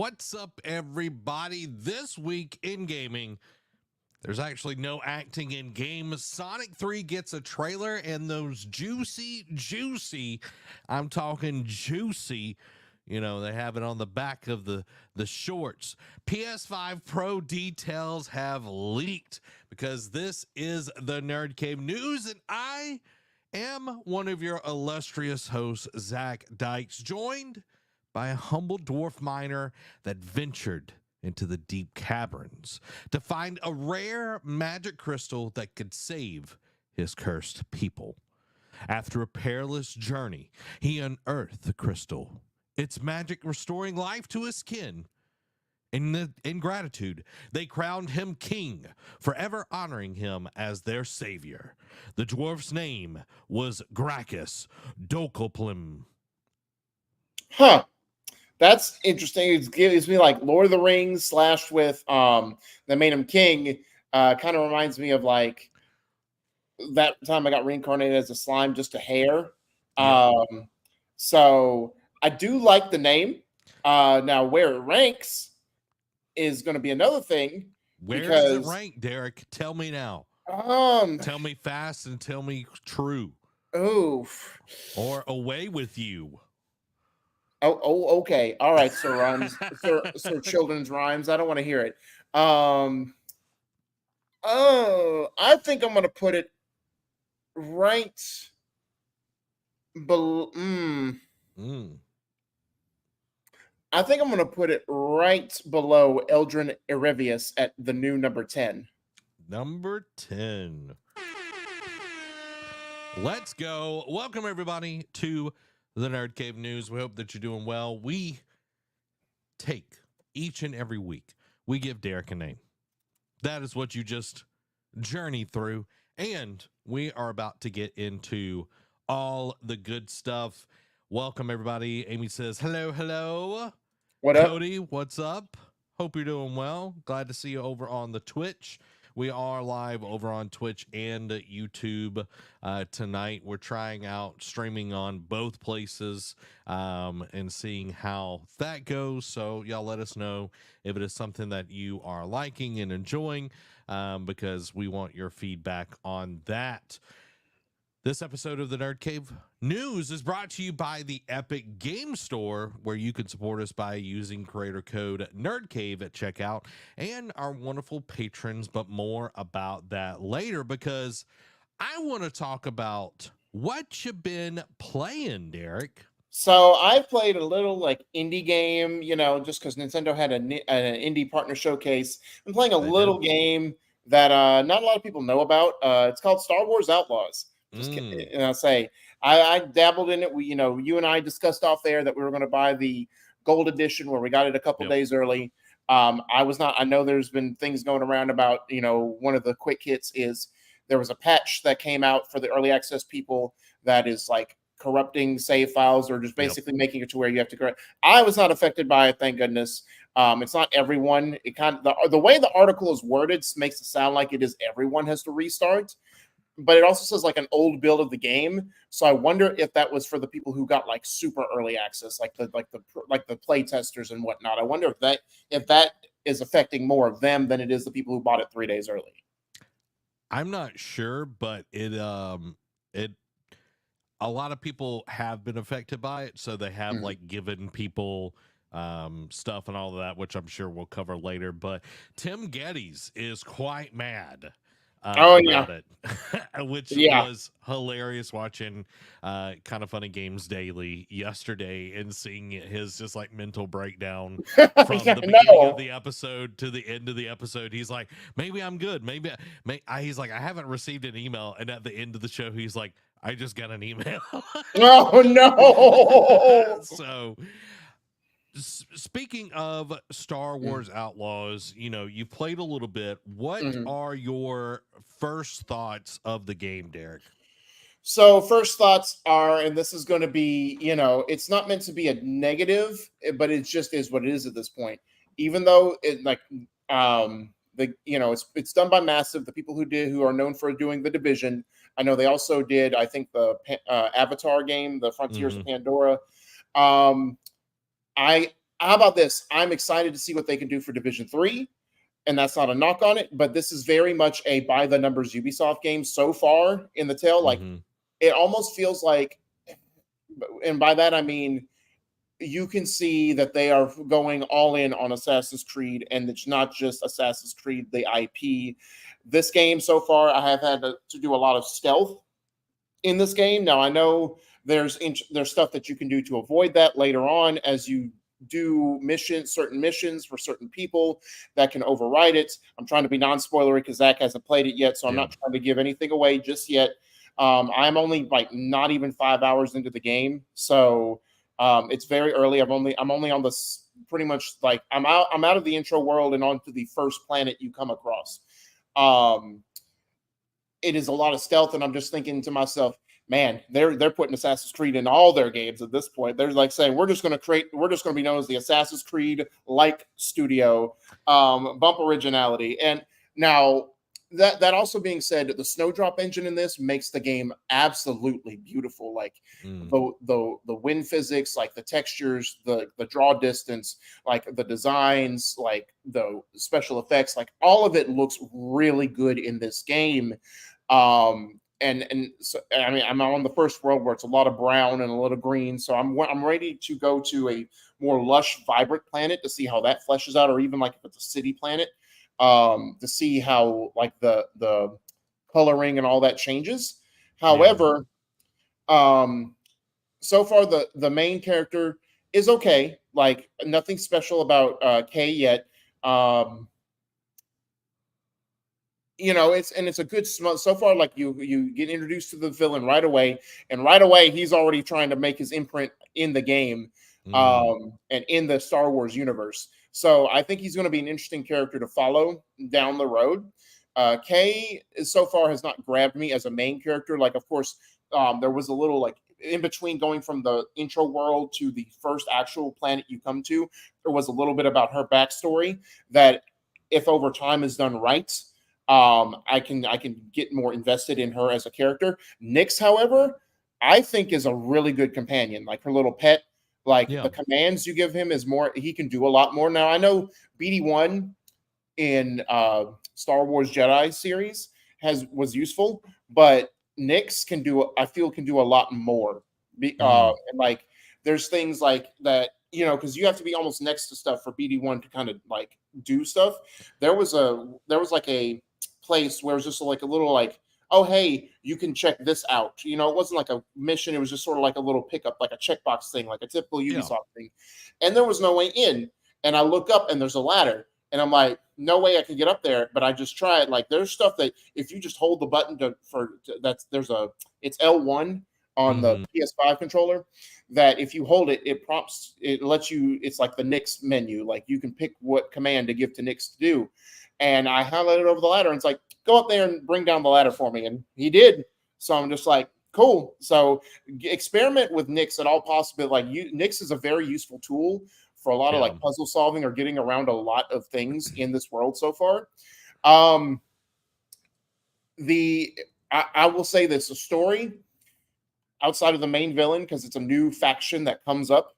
What's up, everybody? This week in gaming, there's actually no acting in game. Sonic 3 gets a trailer, and those juicy, I'm talking juicy, they have it on the back of the shorts. PS5 Pro details have leaked because this is the Nerd Cave News, and I am one of your illustrious hosts, Zach Dykes, joined by a humble dwarf miner that ventured into the deep caverns to find a rare magic crystal that could save his cursed people. After a perilous journey, he unearthed the crystal, its magic restoring life to his kin. In gratitude, they crowned him king, forever honoring him as their savior. The dwarf's name was Gracchus Dokoplim. Huh. That's interesting. It gives me like Lord of the Rings slashed with that made him king. Kind of reminds me of like that time I got reincarnated as a slime, just a hair. Yep. So I do like the name. Now where it ranks is going to be another thing. Where does it rank, Derek? Tell me now. Tell me fast and tell me true. Oof. Or away with you. Oh, okay. All right, Sir Rhymes, Sir Children's Rhymes. I don't want to hear it. I think I'm gonna put it right below. I think I'm gonna put it right below Eldrin Erevius at the new number 10. Number 10. Let's go. Welcome everybody to the Nerd Cave News. We hope that you're doing well. We take each and every week, we give Derek a name. That is what you just journeyed through. And we are about to get into all the good stuff. Welcome, everybody. Amy says, hello. What up? Cody, what's up? Hope you're doing well. Glad to see you over on the Twitch. We are live over on Twitch and YouTube tonight. We're trying out streaming on both places and seeing how that goes. So y'all let us know if it is something that you are liking and enjoying because we want your feedback on that. This episode of the Nerd Cave News is brought to you by the Epic Game Store, where you can support us by using creator code NerdCave at checkout, and our wonderful patrons, but more about that later, because I want to talk about what you've been playing, Derek. So I played a little like indie game, just because Nintendo had an indie partner showcase. I'm playing a little game that not a lot of people know about. It's called Star Wars Outlaws. And I'll say I dabbled in it. We, you and I discussed off there that we were going to buy the gold edition where we got it a couple days early. I was not. I know there's been things going around about, one of the quick hits is there was a patch that came out for the early access people that is like corrupting save files or just basically making it to where you have to correct. I was not affected by it, thank goodness. It's not everyone. It kind of the way the article is worded makes it sound like it is everyone has to restart. But it also says like an old build of the game, so I wonder if that was for the people who got like super early access, like the play testers and whatnot. I wonder if that is affecting more of them than it is the people who bought it 3 days early. I'm not sure, but it a lot of people have been affected by it, so they have like given people stuff and all of that, which I'm sure we'll cover later. But Tim Geddes is quite mad. About it, which was hilarious watching Kind of Funny Games Daily yesterday and seeing his just like mental breakdown from the beginning of the episode to the end of the episode. He's like, maybe I'm good. He's like, I haven't received an email. And at the end of the show, he's like, I just got an email. Oh, no. So speaking of Star Wars Outlaws, you played a little bit. What are your first thoughts of the game, Derek? So first thoughts are, and this is going to be, it's not meant to be a negative, but it just is what it is at this point. Even though it like, it's done by Massive, the people who are known for doing The Division. I know they also did, I think, the Avatar game, the Frontiers of Pandora. I how about this? I'm excited to see what they can do for Division 3, and that's not a knock on it, but this is very much a by the numbers Ubisoft game so far in the tail. Like, it almost feels like, and by that I mean you can see that they are going all in on Assassin's Creed, and it's not just Assassin's Creed, the IP. This game so far, I have had to do a lot of stealth in this game. Now, I know there's stuff that you can do to avoid that later on as you do certain missions for certain people that can override it. I'm trying to be non-spoilery because Zach hasn't played it yet, so I'm not trying to give anything away just yet. I'm only like not even 5 hours into the game, so it's very early. I'm only on this pretty much like I'm out of the intro world and onto the first planet you come across. It is a lot of stealth, and I'm just thinking to myself, man, they're putting Assassin's Creed in all their games at this point. They're like saying we're just going to be known as the Assassin's Creed like studio, bump originality. And now that also being said, the Snowdrop engine in this makes the game absolutely beautiful. Like the wind physics, like the textures, the draw distance, like the designs, like the special effects, like all of it looks really good in this game. And so I mean, I'm on the first world where it's a lot of brown and a little green, so I'm ready to go to a more lush, vibrant planet to see how that fleshes out, or even like if it's a city planet, to see how like the coloring and all that changes. However, so far the main character is okay, like nothing special about Kay yet. It's a good so far. Like you get introduced to the villain right away, and right away he's already trying to make his imprint in the game, and in the Star Wars universe. So I think he's going to be an interesting character to follow down the road. Kay so far has not grabbed me as a main character. Like, of course, there was a little like in between going from the intro world to the first actual planet you come to. There was a little bit about her backstory that, if over time is done right, I can get more invested in her as a character. Nyx, however, I think is a really good companion. Like her little pet, like the commands you give him is more. He can do a lot more. Now I know BD1 in Star Wars Jedi series was useful, but Nyx can do. I feel can do a lot more. And like there's things like that. Because you have to be almost next to stuff for BD1 to kind of like do stuff. There was like a place where it was just like a little like, oh hey, you can check this out. It wasn't like a mission. It was just sort of like a little pickup, like a checkbox thing, like a typical Ubisoft thing. And there was no way in. And I look up and there's a ladder. And I'm like, no way I can get up there. But I just tried. Like there's stuff that if you just hold the button it's L1 on the PS5 controller, that if you hold it, it lets you, it's like the Nyx menu. Like you can pick what command to give to Nyx to do. And I highlighted over the ladder and it's like, go up there and bring down the ladder for me. And he did. So I'm just like, cool. So experiment with Nyx at all possible. Like Nyx is a very useful tool for a lot of like puzzle solving or getting around a lot of things in this world so far. I will say this, the story outside of the main villain, because it's a new faction that comes up,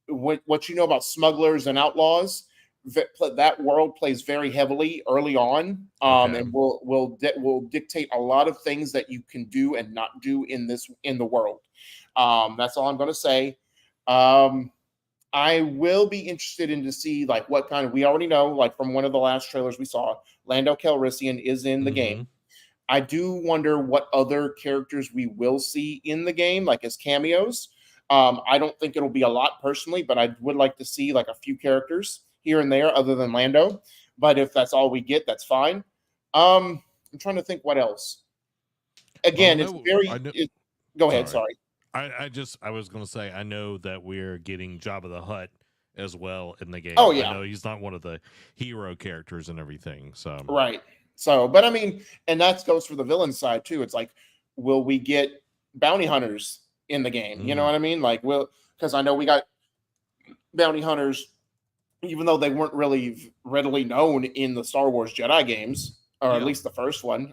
what you know about smugglers and outlaws, that world plays very heavily early on, and will dictate a lot of things that you can do and not do in the world. That's all I'm going to say. I will be interested in to see like what kind of, we already know, like from one of the last trailers we saw, Lando Calrissian is in the game. I do wonder what other characters we will see in the game, like as cameos. I don't think it'll be a lot personally, but I would like to see like a few characters here and there other than Lando. But if that's all we get, that's fine. I'm trying to think what else. Again, go ahead. Sorry. I was going to say, I know that we're getting Jabba the Hutt as well in the game. Oh, yeah. I know he's not one of the hero characters and everything. So right. So, but I mean, and that goes for the villain side too. It's like, will we get bounty hunters in the game? You know what I mean? Like, because I know we got bounty hunters, even though they weren't really readily known in the Star Wars Jedi games, or at least the first one.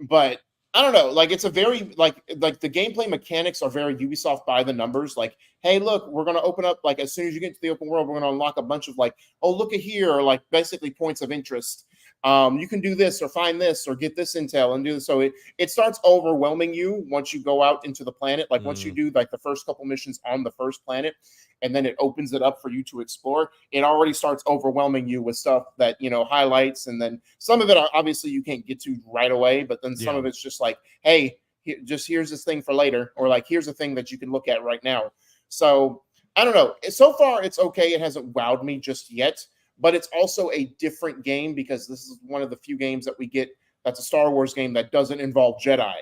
But I don't know. Like it's a very like the gameplay mechanics are very Ubisoft by the numbers. Like, hey, look, we're gonna open up like as soon as you get into the open world, we're gonna unlock a bunch of like, oh, look at here, or like basically points of interest. You can do this or find this or get this intel and do this. So it starts overwhelming you once you go out into the planet. Like once you do like the first couple missions on the first planet, and then it opens it up for you to explore. It already starts overwhelming you with stuff that highlights, and then some of it obviously you can't get to right away, but then some of it's just like, hey, here's this thing for later, or like here's a thing that you can look at right now. So I don't know. So far, it's okay. It hasn't wowed me just yet, but it's also a different game because this is one of the few games that we get that's a Star Wars game that doesn't involve Jedi.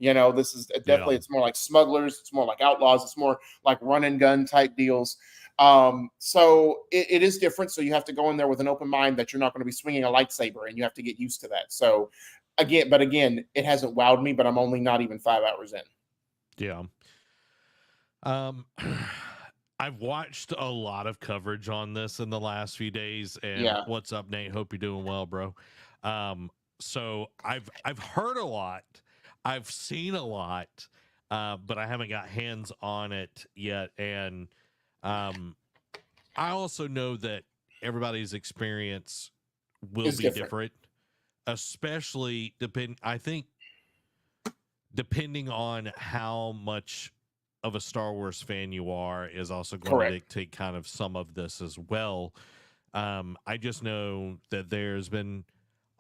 This is definitely, it's more like smugglers, it's more like outlaws, it's more like run and gun type deals. So it is different. So you have to go in there with an open mind that you're not going to be swinging a lightsaber, and you have to get used to that. So again, it hasn't wowed me, but I'm only not even 5 hours in. Yeah. I've watched a lot of coverage on this in the last few days, and what's up, Nate? Hope you're doing well, bro. So I've heard a lot. I've seen a lot, but I haven't got hands on it yet. And I also know that everybody's experience will be different, especially depending on how much of a Star Wars fan you are is also going to dictate kind of some of this as well. I just know that there's been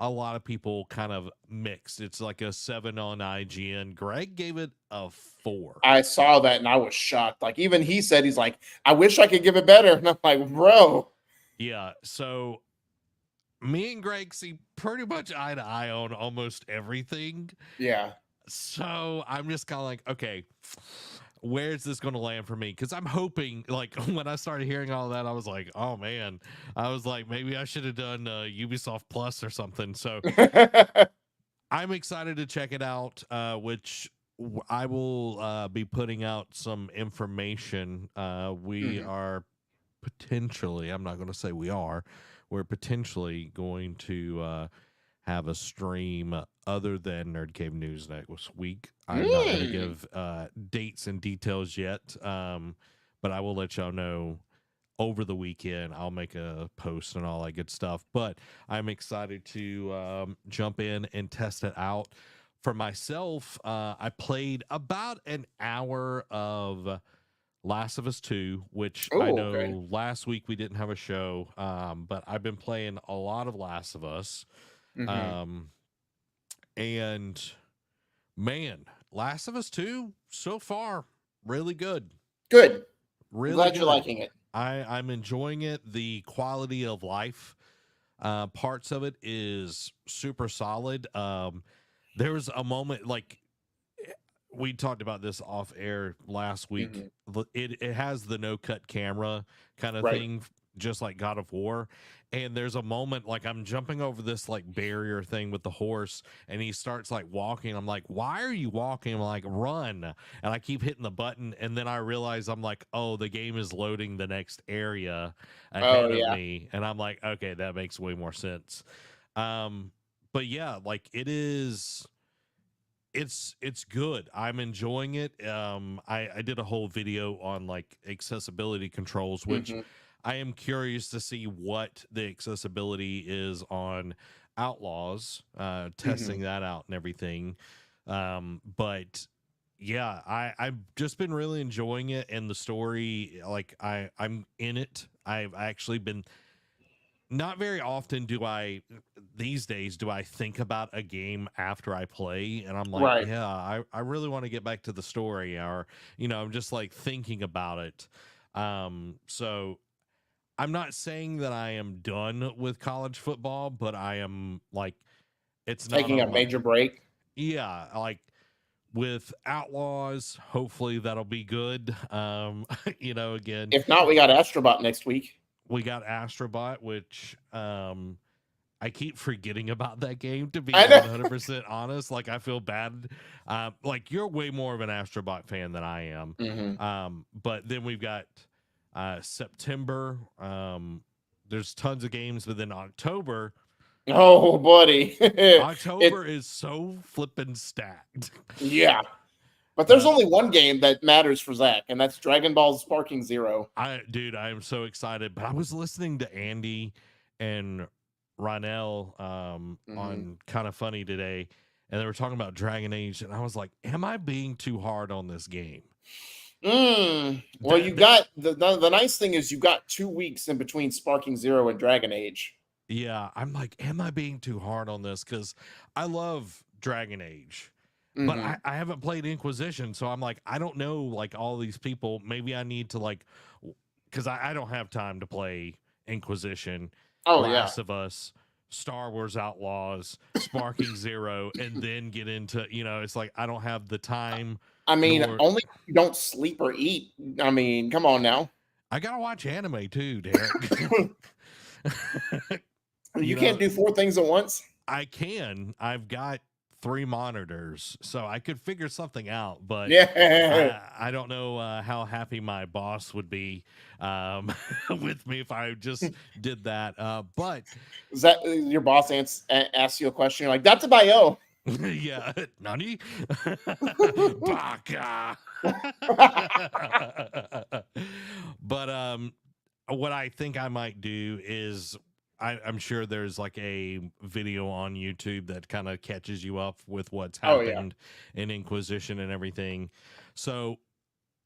a lot of people kind of mixed. It's like a 7 on IGN. Greg gave it a 4. I saw that and I was shocked. Like even he said, he's like, I wish I could give it better. And I'm like, bro. Yeah. So me and Greg see pretty much eye to eye on almost everything. Yeah. So I'm just kind of like, okay, where's this going to land for me? Because I'm hoping, like, when I started hearing all that, I was like, oh man, I was like, maybe I should have done Ubisoft Plus or something. So I'm excited to check it out, which I will be putting out some information. We are potentially, I'm not going to say we're potentially going to have a stream other than NerdCave News next week. I'm not going to give dates and details yet, but I will let y'all know over the weekend. I'll make a post and all that good stuff. But I'm excited to jump in and test it out. For myself, I played about an hour of Last of Us 2, which I know last week we didn't have a show, but I've been playing a lot of Last of Us. And man, Last of Us 2 so far really good. Really glad you're liking it. I'm enjoying it. The quality of life parts of it is super solid. There was a moment, like we talked about this off air last week. It has the no cut camera kind of thing, just like God of War. And there's a moment like I'm jumping over this like barrier thing with the horse, and he starts like walking. I'm like, why are you walking? I'm like, run. And I keep hitting the button, and then I realize I'm like, oh, the game is loading the next area ahead of me. And I'm like, okay, that makes way more sense. But yeah, like it's good. I'm enjoying it. I did a whole video on like accessibility controls, which I am curious to see what the accessibility is on Outlaws, testing that out and everything. But yeah, I've just been really enjoying it, and the story, like I'm in it. I've actually been, not very often these days do I think about a game after I play, and I'm like, yeah, I really want to get back to the story, or, I'm just like thinking about it. So I'm not saying that I am done with college football, but I am like, it's taking a major break. Yeah. Like with Outlaws, hopefully that'll be good. Again, if not, we got Astrobot next week. We got Astrobot, which I keep forgetting about that game, to be 100% honest. Like, I feel bad. Like, you're way more of an Astrobot fan than I am. But then we've got September. There's tons of games, but then October, Oh, buddy. October is so flippin' stacked. Yeah. But there's Uh, only one game that matters for Zach, and that's Dragon Ball Sparking Zero. Dude, I am so excited. But I was listening to Andy and Ronell on Kind of Funny today, and they were talking about Dragon Age, and I was like, am I being too hard on this game? Well, you got the nice thing is you got 2 weeks in between Sparking Zero and Dragon Age. Yeah, I'm like, am I being too hard on this? Because I love Dragon Age. But I haven't played Inquisition, so I'm like, I don't know, like, all these people. Maybe I need to, like, because I don't have time to play Inquisition, Last of Us, Star Wars Outlaws, Sparking Zero, and then get into, it's like I don't have the time. I mean, only if you don't sleep or eat. I mean, come on now. I gotta watch anime too, Derek. You can't do 4 things at once. I can. I've got 3 monitors, so I could figure something out, but I don't know how happy my boss would be with me if I just did that. But is that your boss asks you a question? You're like, that's a bio. Yeah, Nani? Baka. But what I think I might do is I'm sure there's like a video on YouTube that kind of catches you up with what's happened in Inquisition and everything. So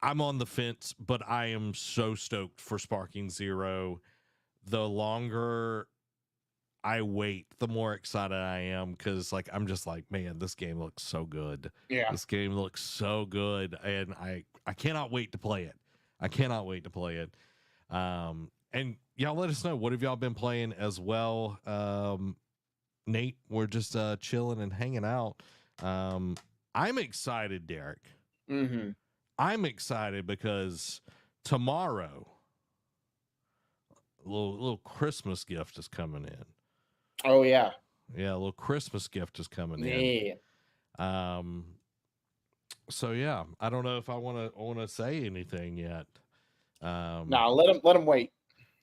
I'm on the fence, but I am so stoked for Sparking Zero. The longer I wait, the more excited I am, because like I'm just like, man, this game looks so good. Yeah, this game looks so good, and I cannot wait to play it. I cannot wait to play it. And y'all let us know, what have y'all been playing as well? Nate, we're just chilling and hanging out. I'm excited, Derek. I'm excited because tomorrow a little Christmas gift is coming in. Oh yeah, a little Christmas gift is coming in. So yeah, I don't know if I want to say anything yet. No, let him wait.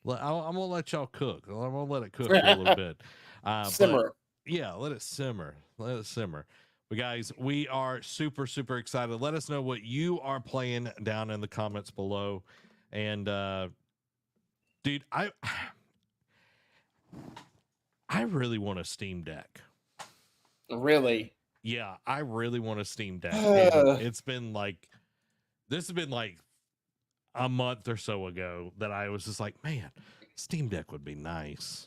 I'm gonna let y'all cook. I'm gonna let it cook for a little bit. Simmer. But yeah, let it simmer. Let it simmer. But guys, we are super, super excited. Let us know what you are playing down in the comments below. And dude, I really want a Steam Deck. Really? Yeah, I really want a Steam Deck. And it's been like, this has been like a month or so ago that I was just like, man, Steam Deck would be nice.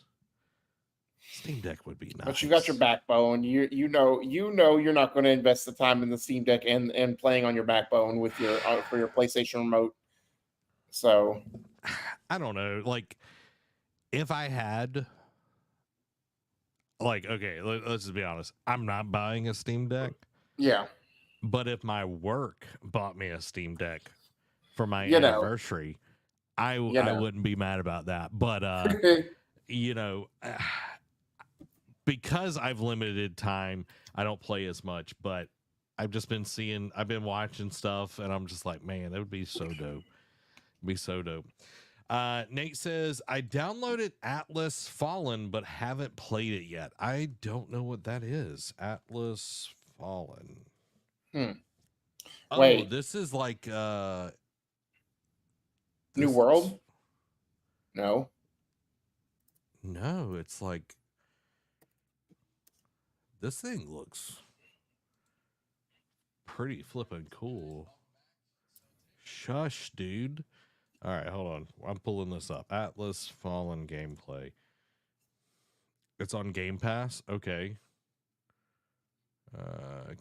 Steam Deck would be nice. But you got your backbone. You know you're not going to invest the time in the Steam Deck and playing on your backbone with your for your PlayStation remote. So I don't know. Like, if I had, like, okay, let's just be honest. I'm not buying a Steam Deck. Yeah. But if my work bought me a Steam Deck for my anniversary, I wouldn't be mad about that. But because I've limited time, I don't play as much. But I've just been I've been watching stuff, and I'm just like, man, that would be so dope. It'd be so dope. Nate says, I downloaded Atlas Fallen, but haven't played it yet. I don't know what that is. Atlas Fallen. Wait, this is like New World? No, it's like, this thing looks pretty flippin' cool. Shush, dude. All right, hold on. I'm pulling this up. Atlas Fallen gameplay. It's on Game Pass. Okay.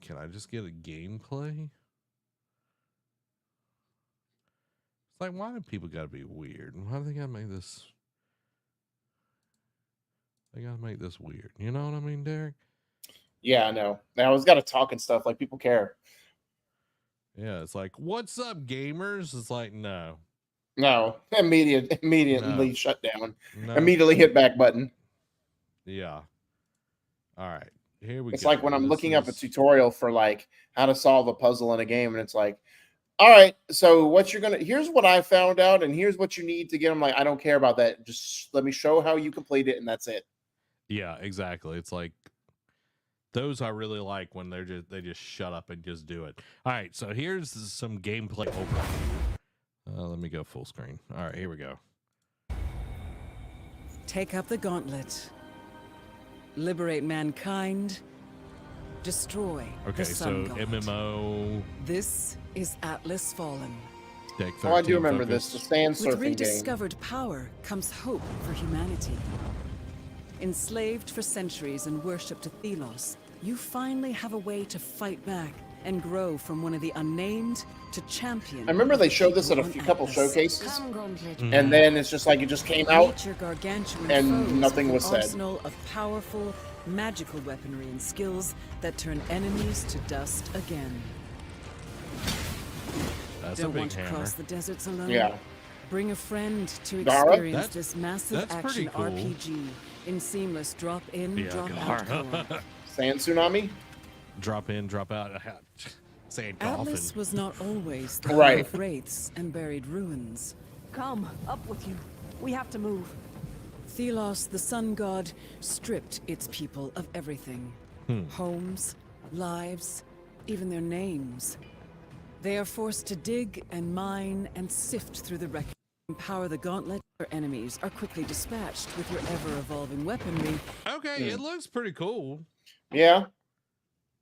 Can I just get a gameplay? It's like, why do people gotta be weird? Why do they gotta make this? They gotta make this weird. You know what I mean, Derek? Yeah, I know. I always got to talk and stuff like people care. Yeah, it's like, what's up, gamers? It's like, no. Immediately shut down. No. Immediately hit back button. Yeah. All right. Here we go. It's like when I'm looking up a tutorial for like how to solve a puzzle in a game, and it's like, all right, so here's what I found out, and here's what you need to get. I'm like, I don't care about that. Just let me show how you complete it, and that's it. Yeah, exactly. It's like those I really like when they just shut up and just do it. All right, so here's some gameplay overview. Let me go full screen. All right, here we go. Take up the gauntlet. Liberate mankind. Destroy Okay, the so Sun God. MMO. This is Atlas Fallen. Deck Oh, I do 13 remember focus. this. The sand With surfing game. rediscovered power comes hope for humanity. Enslaved for centuries and worshipped to Thelos, you finally have a way to fight back and grow from one of the unnamed to champion. I remember they showed this at a couple showcases, and then it's just like it just came out, Nature gargantuan and foes nothing with was an said. arsenal of powerful, magical weaponry and skills that turn enemies to dust again. That's a Don't big want to hammer. cross the deserts alone? Yeah. Bring a friend to Gara? experience That's- this massive that's pretty action cool. RPG in seamless drop-in, Yeah, drop-out Gara. co-op. Sand tsunami. Drop in, drop out. Saying dolphin. Atlas was not always the Right. home of wraiths and buried ruins. Come, up with you. We have to move. Thelos, the sun god, stripped its people of everything. Homes, lives, even their names. They are forced to dig and mine and sift through the wreckage. Empower the gauntlet. Your enemies are quickly dispatched with your ever-evolving weaponry. Okay, it looks pretty cool. Yeah.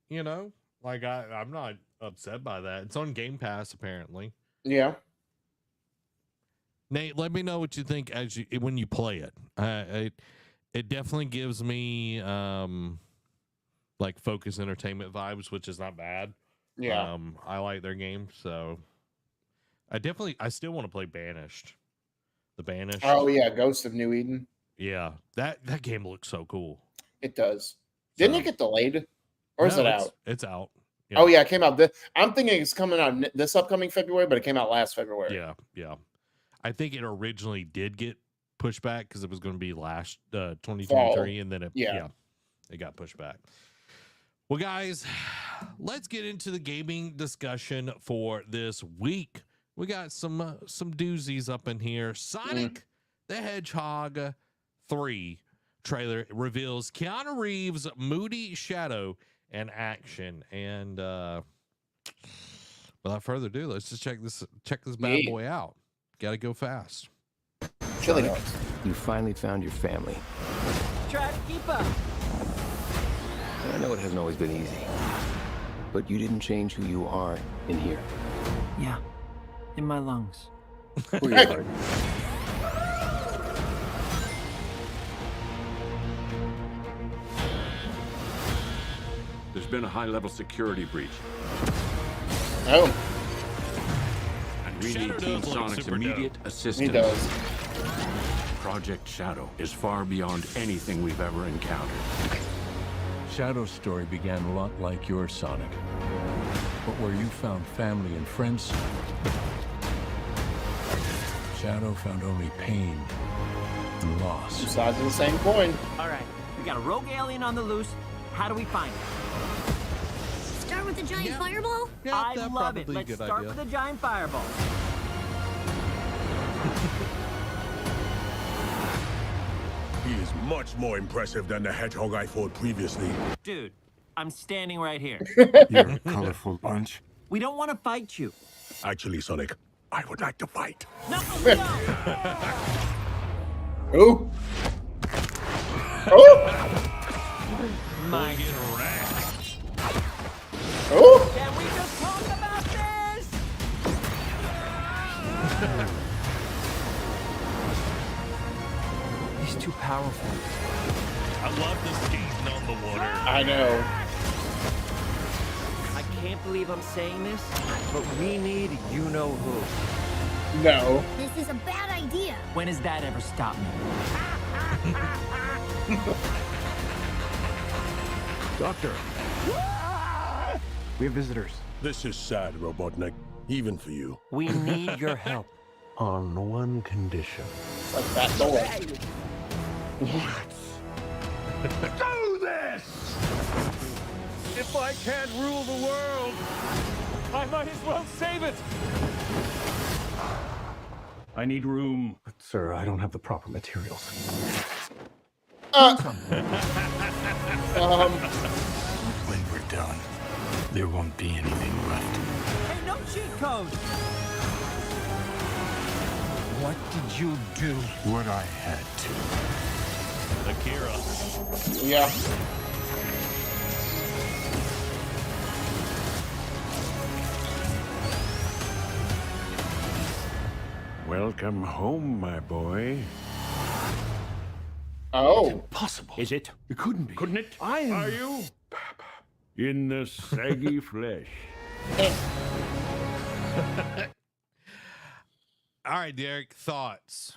You know, like I'm not upset by that. It's on Game Pass apparently. Yeah. Nate, let me know what you think when you play it. It definitely gives me like Focus Entertainment vibes, which is not bad. Yeah. I like their game, so I still want to play Banished. The Banished. Oh yeah, Ghost of New Eden. Yeah, that game looks so cool. It does. Didn't So- it get delayed, or is No, it it's- out? It's out. Oh yeah, it came out. I'm thinking it's coming out this upcoming February, but it came out last February. Yeah. I think it originally did get pushed back because it was going to be last 2023, and then it got pushed back. Well, guys, let's get into the gaming discussion for this week. We got some doozies up in here. Sonic the Hedgehog 3 trailer reveals Keanu Reeves' moody shadow in action. And without further ado, let's just check this bad boy out. Got to go fast. Chili Sonic, dogs. you finally found your family. Try to keep up. And I know it hasn't always been easy, but you didn't change who you are in here. Yeah, in my lungs. Or your heart. There's been a high-level security breach, Oh, and we Shadow need does Team look Sonic's super immediate he assistance. does. Project Shadow is far beyond anything we've ever encountered. Shadow's story began a lot like your Sonic. But where you found family and friends, Shadow found only pain and Two loss. sides of the same coin. All right, we got a rogue alien on the loose. How do we find it? Start with the giant fireball? Yeah, I that's love it. probably a Let's good start idea. with a giant fireball. He is much more impressive than the hedgehog I fought previously. Dude, I'm standing right here. You're a colorful bunch. We don't want to fight you. Actually, Sonic, I would like to fight. No, no. Ooh. Oh. My Get wrecked. Oh. Can we just talk about this? He's too powerful. I love the skating on the water. I know. I can't believe I'm saying this, but we need you-know-who. No. This is a bad idea. When has that ever stopped me? Doctor, We have visitors. this is sad, Robotnik. Even for you. We need your help. On one condition. Like that door. Do this! If I can't rule the world, I might as well save it. I need room. But, sir, I don't have the proper materials. When we're done, there won't be anything left. Hey, no cheat code! What did you do? What I had to. Akira. Yeah. Welcome home, my boy. Oh. Possible. Is it? It couldn't be. Couldn't it? Are you? In the saggy flesh. All right, Derek, thoughts?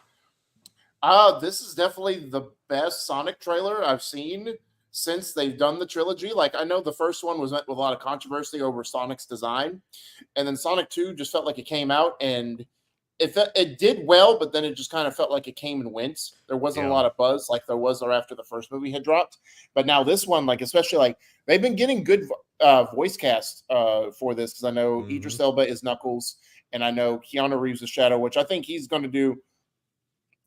This is definitely the best Sonic trailer I've seen since they've done the trilogy. Like, I know the first one was met with a lot of controversy over Sonic's design, and then Sonic 2 just felt like it came out and it did well, but then it just kind of felt like it came and went. There wasn't a lot of buzz like there was after the first movie had dropped. But now this one, like, especially, like, they've been getting good voice cast for this, because I know Idris Elba is Knuckles, and I know Keanu Reeves is Shadow, which I think he's going to do.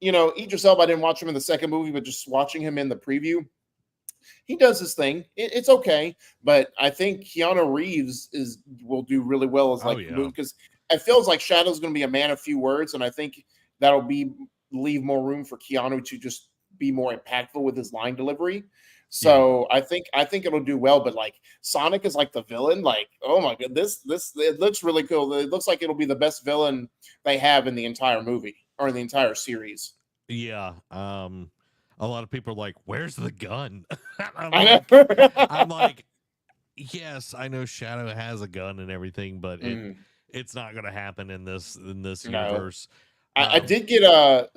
You know, Idris Elba, I didn't watch him in the second movie, but just watching him in the preview, he does his thing. It's okay, but I think Keanu Reeves will do really well as because it feels like Shadow's going to be a man of few words, and I think that'll leave more room for Keanu to just be more impactful with his line delivery. So I think it'll do well. But like Sonic is like the villain. Like, oh my god, this it looks really cool. It looks like it'll be the best villain they have in the entire movie or in the entire series. Yeah. A lot of people are like, "Where's the gun?" I'm like, yes, I know Shadow has a gun and everything, but it's not going to happen in this universe. I did get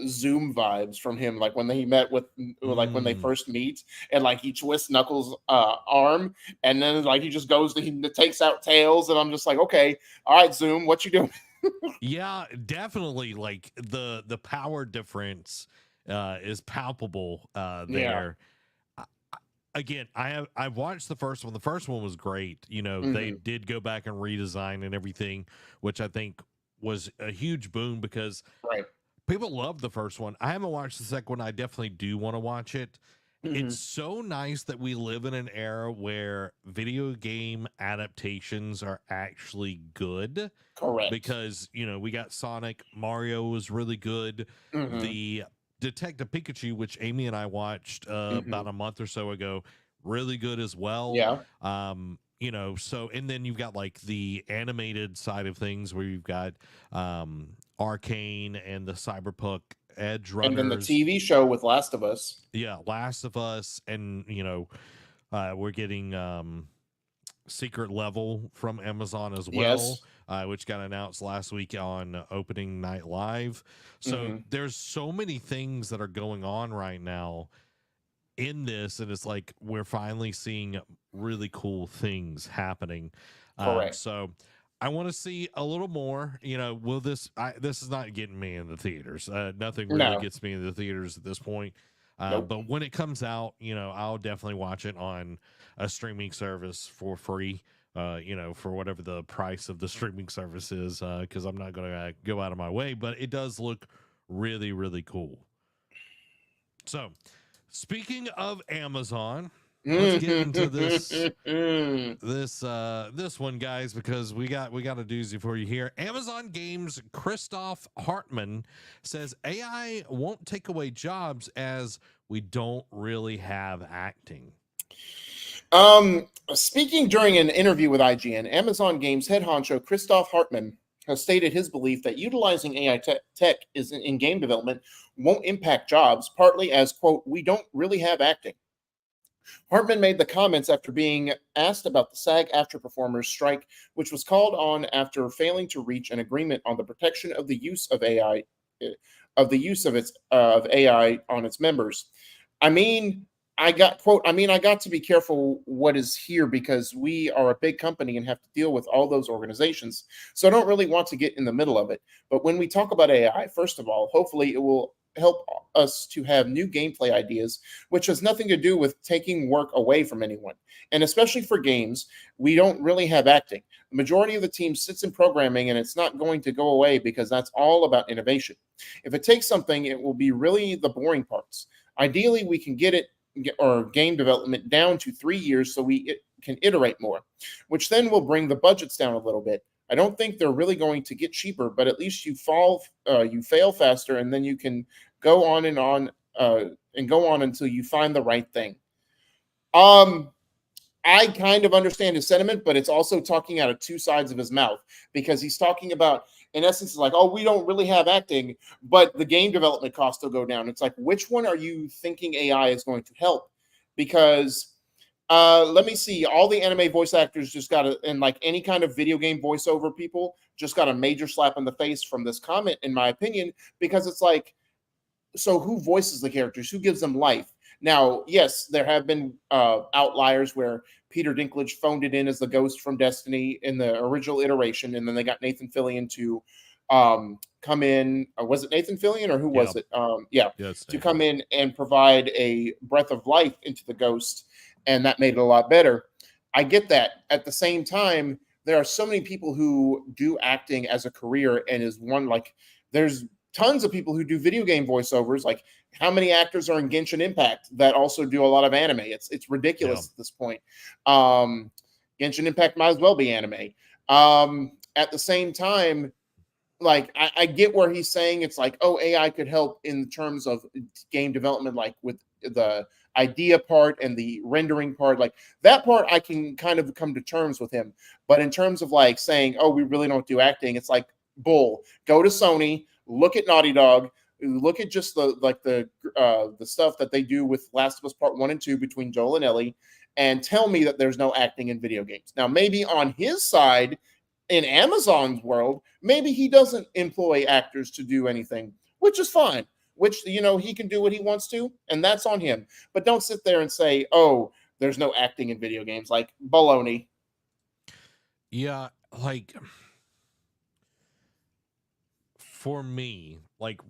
Zoom vibes from him, like when he met with, like when they first meet, and like he twists Knuckles' arm, and then like he just goes, he takes out Tails, and I'm just like, okay, all right, Zoom, what you doing? Yeah, definitely. Like the power difference is palpable there. Again, I've watched the first one. The first one was great. You know, they did go back and redesign and everything, which I think was a huge boon because people love the first one. I haven't watched the second one. I definitely do want to watch it. It's so nice that we live in an era where video game adaptations are actually good. Correct. Because, you know, we got Sonic, Mario was really good. The Detective Pikachu, which Amy and I watched about a month or so ago, really good as well. Yeah. You know, so, and then you've got like the animated side of things where you've got Arcane and the Cyberpunk Edge Runners. And then the TV show with Last of Us. Yeah, Last of Us. And, you know, we're getting Secret Level from Amazon as well, which got announced last week on Opening Night Live. So there's so many things that are going on right now in this, and it's like we're finally seeing really cool things happening. Correct. So I want to see a little more. You know, will this is not getting me in the theaters. Nothing really gets me in the theaters at this point. But when it comes out, you know, I'll definitely watch it on a streaming service for free. You know, for whatever the price of the streaming service is, because I'm not going to go out of my way. But it does look really, really cool. So, speaking of Amazon, let's get into this one, guys, because we got a doozy for you here. Amazon Games' Christoph Hartmann says AI won't take away jobs as we don't really have acting. Speaking during an interview with IGN, Amazon Games head honcho Christoph Hartmann has stated his belief that utilizing AI tech in game development won't impact jobs, partly as, quote, we don't really have acting. Hartmann made the comments after being asked about the SAG-AFTRA performers strike, which was called on after failing to reach an agreement on the protection of the use of AI, of AI on its members. I got to be careful what is here because we are a big company and have to deal with all those organizations. So I don't really want to get in the middle of it. But when we talk about AI, first of all, hopefully it will help us to have new gameplay ideas, which has nothing to do with taking work away from anyone. And especially for games, we don't really have acting. The majority of the team sits in programming, and it's not going to go away because that's all about innovation. If it takes something, it will be really the boring parts. Ideally, we can get it or game development down to 3 years so we can iterate more, which then will bring the budgets down a little bit. I don't think they're really going to get cheaper, but at least you fail faster, and then you can go on and go on until you find the right thing. I kind of understand his sentiment, but it's also talking out of two sides of his mouth, because he's talking about, in essence, like, oh, we don't really have acting, but the game development costs will go down. It's like, which one are you thinking AI is going to help? Because let me see, all the anime voice actors just got and like any kind of video game voiceover people just got a major slap in the face from this comment, in my opinion, because it's like, so who voices the characters? Who gives them life? Now, yes, there have been outliers where Peter Dinklage phoned it in as the ghost from Destiny in the original iteration, and then they got Nathan Fillion to come in. Or was it Nathan Fillion, or who was it? To come in and provide a breath of life into the ghost, and that made it a lot better. I get that. At the same time, there are so many people who do acting as a career, and is one like there's tons of people who do video game voiceovers. Like, how many actors are in Genshin Impact that also do a lot of anime? It's ridiculous at this point. Genshin Impact might as well be anime. At the same time, like I get where he's saying it's like, oh, AI could help in terms of game development, like with the idea part and the rendering part, like that part I can kind of come to terms with him. But in terms of like saying, oh, we really don't do acting, it's like bull. Go to Sony, look at Naughty Dog, look at just the stuff that they do with Last of Us Part 1 and 2 between Joel and Ellie, and tell me that there's no acting in video games. Now, maybe on his side, in Amazon's world, maybe he doesn't employ actors to do anything, which is fine, which, you know, he can do what he wants to, and that's on him. But don't sit there and say, oh, there's no acting in video games. Like, baloney. Yeah, like, for me, like,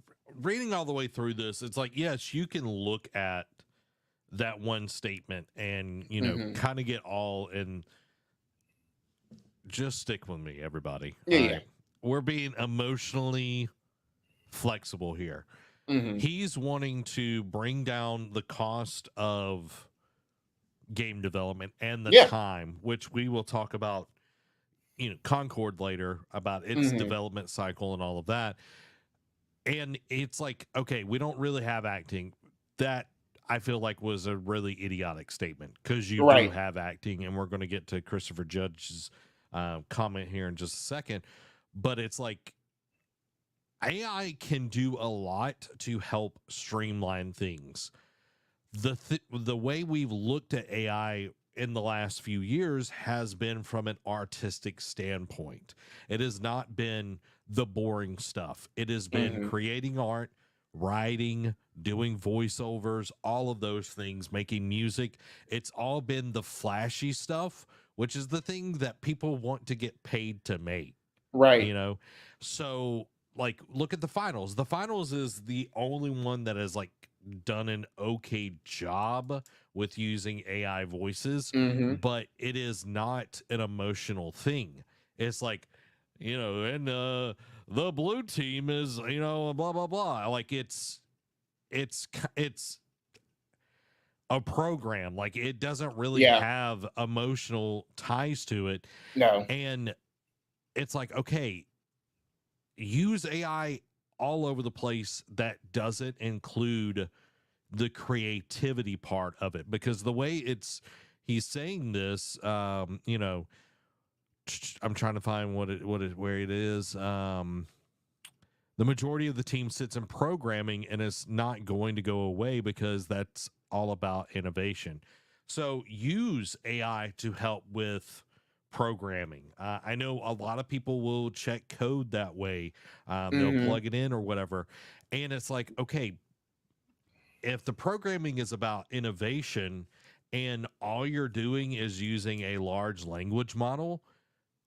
reading all the way through this, it's like, yes, you can look at that one statement and, you know, kind of get all in. Just stick with me, everybody. Yeah. We're being emotionally flexible here. He's wanting to bring down the cost of game development and the time, which we will talk about, you know, Concord later, about its development cycle and all of that. And it's like, okay, we don't really have acting. That I feel like was a really idiotic statement, because you do have acting, and we're going to get to Christopher Judge's comment here in just a second. But it's like, AI can do a lot to help streamline things. The way we've looked at AI in the last few years has been from an artistic standpoint. It has not been the boring stuff. It has been creating art, writing, doing voiceovers, all of those things, making music. It's all been the flashy stuff, which is the thing that people want to get paid to make. Right. You know? So, like, look at the finals. The finals is the only one that has, like, done an okay job with using AI voices, but it is not an emotional thing. It's like, you know, and the blue team is, you know, blah blah blah. Like, it's a program. Like, it doesn't really have emotional ties to it. No. And it's like, okay, use AI all over the place that doesn't include the creativity part of it, because the way he's saying this, you know, I'm trying to find where it is. The majority of the team sits in programming, and it's not going to go away because that's all about innovation. So use AI to help with programming. I know a lot of people will check code that way. They'll plug it in or whatever. And it's like, okay, if the programming is about innovation and all you're doing is using a large language model,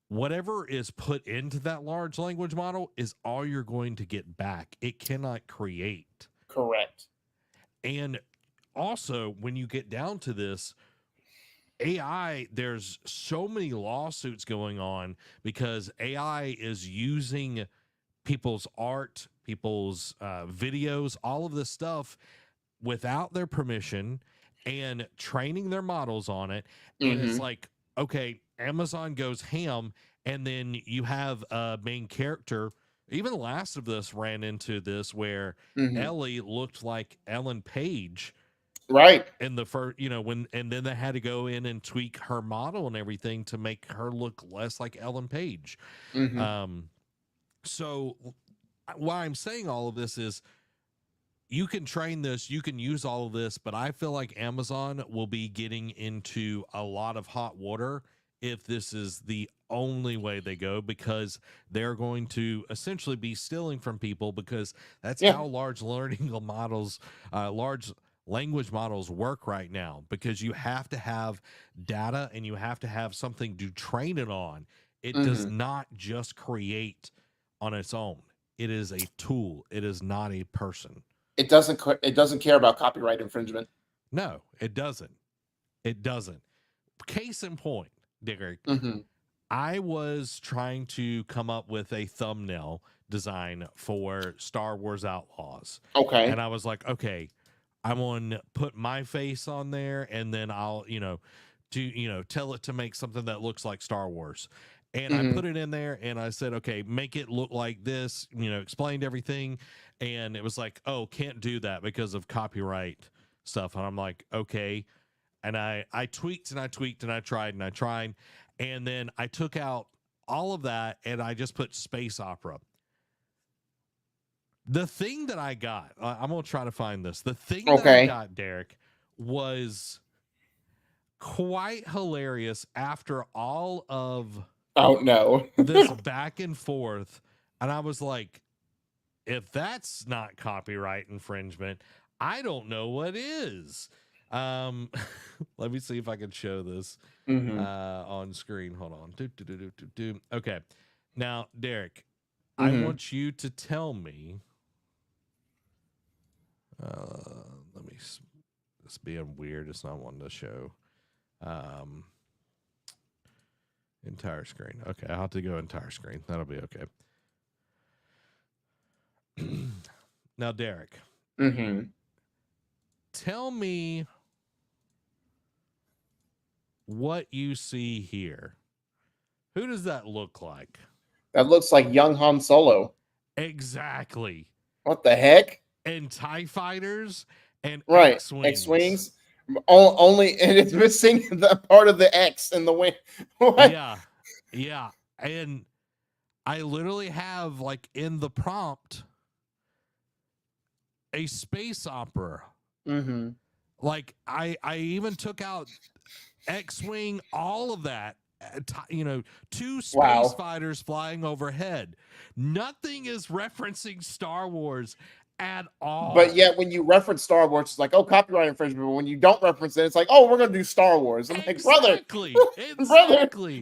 whatever is put into that large language model is all you're going to get back. It cannot create. Correct. And also, when you get down to this, AI, there's so many lawsuits going on because AI is using people's art, people's videos, all of this stuff without their permission, and training their models on it. And Mm-hmm. it's like, okay, Amazon goes ham, and then you have a main character. Even Last of Us ran into this where Mm-hmm. Ellie looked like Ellen Page Right. in the first, and then they had to go in and tweak her model and everything to make her look less like Ellen Page. Mm-hmm. So why I'm saying all of this is you can train this, you can use all of this, but I feel like Amazon will be getting into a lot of hot water if this is the only way they go, because they're going to essentially be stealing from people, because that's how large learning models, large language models work right now, because you have to have data and you have to have something to train it on. It does not just create on its own. It is a tool. It is not a person. It doesn't care about copyright infringement. No, it doesn't. It doesn't. Case in point, Derek, I was trying to come up with a thumbnail design for Star Wars Outlaws. Okay. And I was like, okay, I'm going to put my face on there, and then I'll, tell it to make something that looks like Star Wars. And I put it in there, and I said, okay, make it look like this, explained everything. And it was like, oh, can't do that because of copyright stuff. And I'm like, okay. And I tweaked and I tweaked and I tried. And then I took out all of that, and I just put space opera. The thing that I got, I'm going to try to find this. The thing that I got, Derek, was quite hilarious after all of this back and forth. And I was like, if that's not copyright infringement, I don't know what is. Let me see if I can show this on screen. Hold on. Okay. Now, Derek, I want you to tell me. Let me. It's being weird. It's not wanting to show. Entire screen. Okay, I'll have to go entire screen. That'll be okay. Now, Derek, tell me what you see here. Who does that look like? That looks like young Han Solo. Exactly. What the heck? And TIE fighters and right. X-Wings. X-Wings. Only, and it's missing the part of the X in the wing. Yeah. And I literally have, like, in the prompt, a space opera. Like, I even took out X-Wing, all of that. Two space fighters flying overhead. Nothing is referencing Star Wars at all. But yet, when you reference Star Wars, it's like, oh, copyright infringement. But when you don't reference it, it's like, oh, we're going to do Star Wars. I'm like, brother,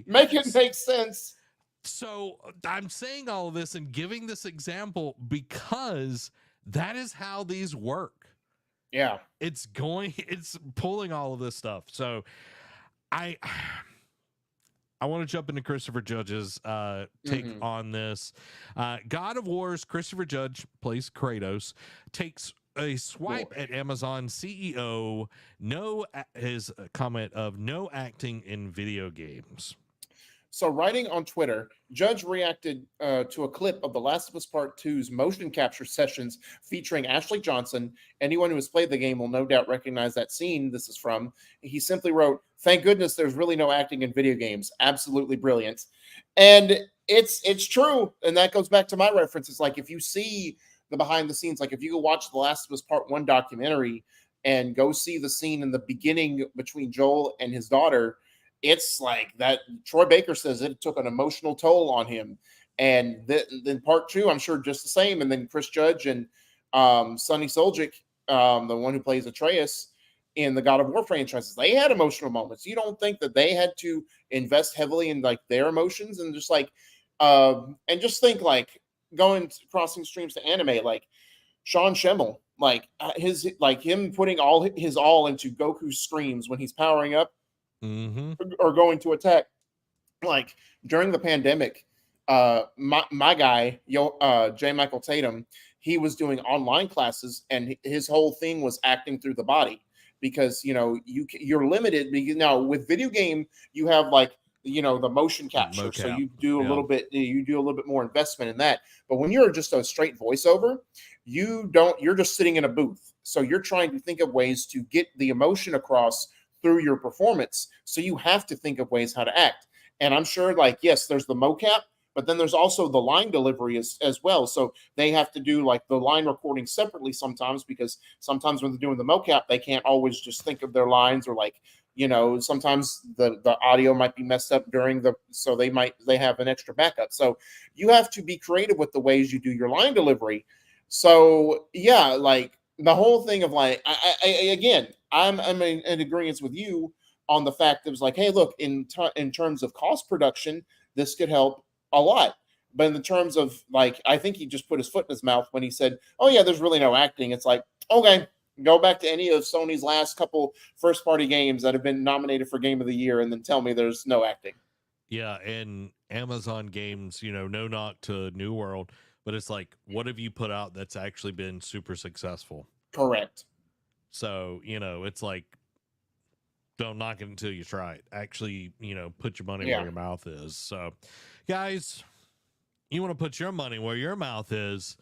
make it make sense. So I'm saying all of this and giving this example because that is how these work. Yeah. It's pulling all of this stuff. So I want to jump into Christopher Judge's take on this. God of War's Christopher Judge plays Kratos, takes a swipe at Amazon CEO, his comment of no acting in video games. So, writing on Twitter, Judge reacted to a clip of The Last of Us Part 2's motion capture sessions featuring Ashley Johnson. Anyone who has played the game will no doubt recognize that scene this is from. He simply wrote, "Thank goodness there's really no acting in video games. Absolutely brilliant." And it's true. And that goes back to my references. Like, if you see the behind the scenes, like if you go watch The Last of Us Part 1 documentary and go see the scene in the beginning between Joel and his daughter, it's like that. Troy Baker says it took an emotional toll on him. And then part 2, I'm sure just the same. And then Chris Judge and Sonny Soljic, the one who plays Atreus in the God of War franchises, they had emotional moments. You don't think that they had to invest heavily in like their emotions and just like, and just think like crossing streams to anime, like Sean Schemmel, like him putting his all into Goku's screams when he's powering up. Or going to attack. Like during the pandemic, my guy, J. Michael Tatum, he was doing online classes, and his whole thing was acting through the body. because you're limited. Because now with video game, you have like the motion capture, so Mocap. you do a little bit more investment in that. But when you're just a straight voiceover, you're just sitting in a booth, so you're trying to think of ways to get the emotion across through your performance. So you have to think of ways how to act. And I'm sure, like, yes, there's the mocap, but then there's also the line delivery as well. So they have to do like the line recording separately sometimes, because sometimes when they're doing the mocap, they can't always just think of their lines, or like, sometimes the audio might be messed up so they have an extra backup. So you have to be creative with the ways you do your line delivery. So yeah, like the whole thing of like, I'm in agreement with you on the fact that it was like, hey, look, in terms of cost production, this could help a lot. But in the terms of like, I think he just put his foot in his mouth when he said, oh yeah, there's really no acting. It's like, okay, go back to any of Sony's last couple first party games that have been nominated for Game of the Year and then tell me there's no acting. Yeah, and Amazon games, no knock to New World, but it's like, what have you put out that's actually been super successful? Correct. So, it's like, don't knock it until you try it. Actually, put your money where your mouth is. So, guys, you want to put your money where your mouth is,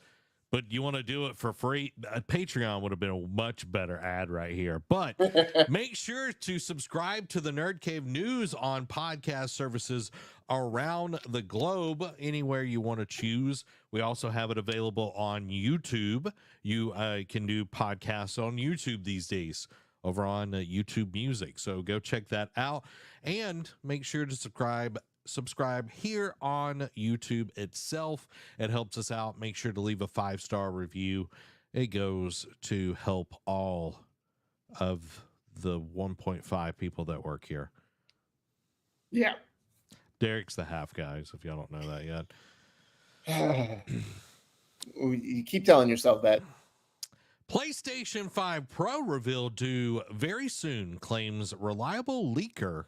but you want to do it for free. Patreon would have been a much better ad right here. But make sure to subscribe to the Nerd Cave News on podcast services around the globe, anywhere you want to choose. We also have it available on YouTube. You can do podcasts on YouTube these days, over on YouTube Music. So go check that out, and make sure to subscribe here on YouTube itself. It helps us out. Make sure to leave a 5-star review. It goes to help all of the 1.5 people that work here. Yeah. Derek's the half, guys, if y'all don't know that yet. You keep telling yourself that. PlayStation 5 Pro revealed due very soon, claims reliable leaker.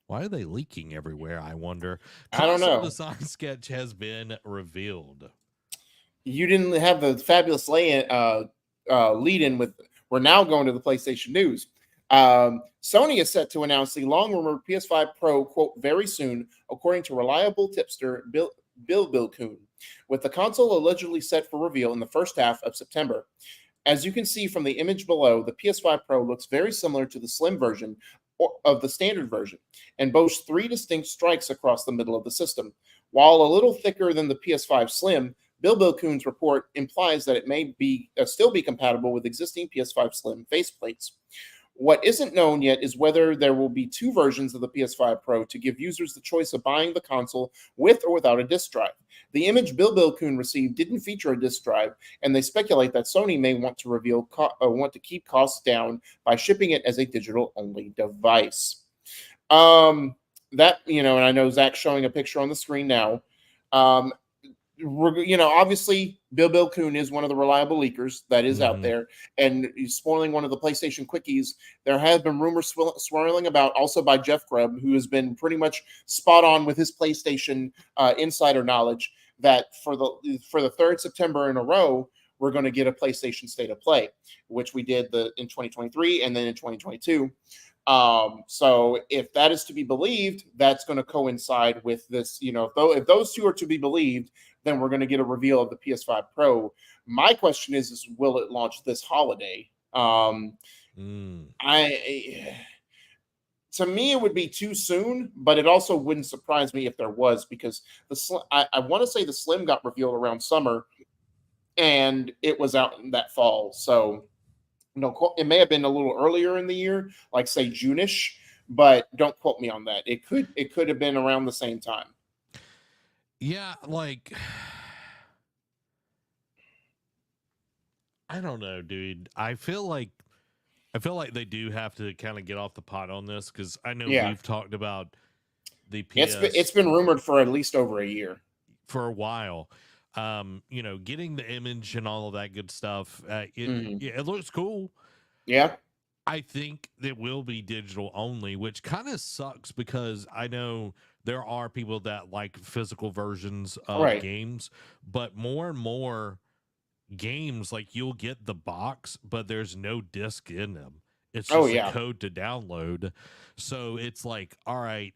Why are they leaking everywhere, I wonder? I don't know. Design sketch has been revealed. You didn't have the fabulous lead in with, we're now going to the PlayStation News. Sony is set to announce the long-rumored PS5 Pro, quote, very soon, according to reliable tipster Bill Kuhn, with the console allegedly set for reveal in the first half of September. As you can see from the image below, the PS5 Pro looks very similar to the slim version of the standard version, and boasts 3 distinct strikes across the middle of the system. While a little thicker than the PS5 Slim, Bill Kuhn's report implies that it may still be compatible with existing PS5 Slim faceplates. What isn't known yet is whether there will be 2 versions of the PS5 Pro to give users the choice of buying the console with or without a disc drive. The image Bill Kuhn received didn't feature a disc drive, and they speculate that Sony may want to keep costs down by shipping it as a digital-only device. And I know Zach's showing a picture on the screen now. Obviously Bill Kuhn is one of the reliable leakers that is out there, and he's spoiling one of the PlayStation quickies. There have been rumors swirling about, also by Jeff Grubb, who has been pretty much spot on with his PlayStation insider knowledge, that for the 3rd September in a row, we're going to get a PlayStation State of Play, which we did in 2023 and then in 2022. So if that is to be believed, that's going to coincide with this, if those 2 are to be believed, then we're going to get a reveal of the PS5 Pro. My question is will it launch this holiday? To me, it would be too soon, but it also wouldn't surprise me if there was, because I want to say the Slim got revealed around summer, and it was out in that fall. So it may have been a little earlier in the year, like say June-ish, but don't quote me on that. It could have been around the same time. Yeah, like, I don't know, dude. I feel like they do have to kind of get off the pot on this, because I know we've talked about the PS. It's been rumored for at least over a year. For a while. Getting the image and all of that good stuff. It looks cool. Yeah. I think it will be digital only, which kind of sucks, because I know there are people that like physical versions of games, but more and more games, like, you'll get the box, but there's no disc in them. It's Oh, just yeah. a code to download. So it's like, all right,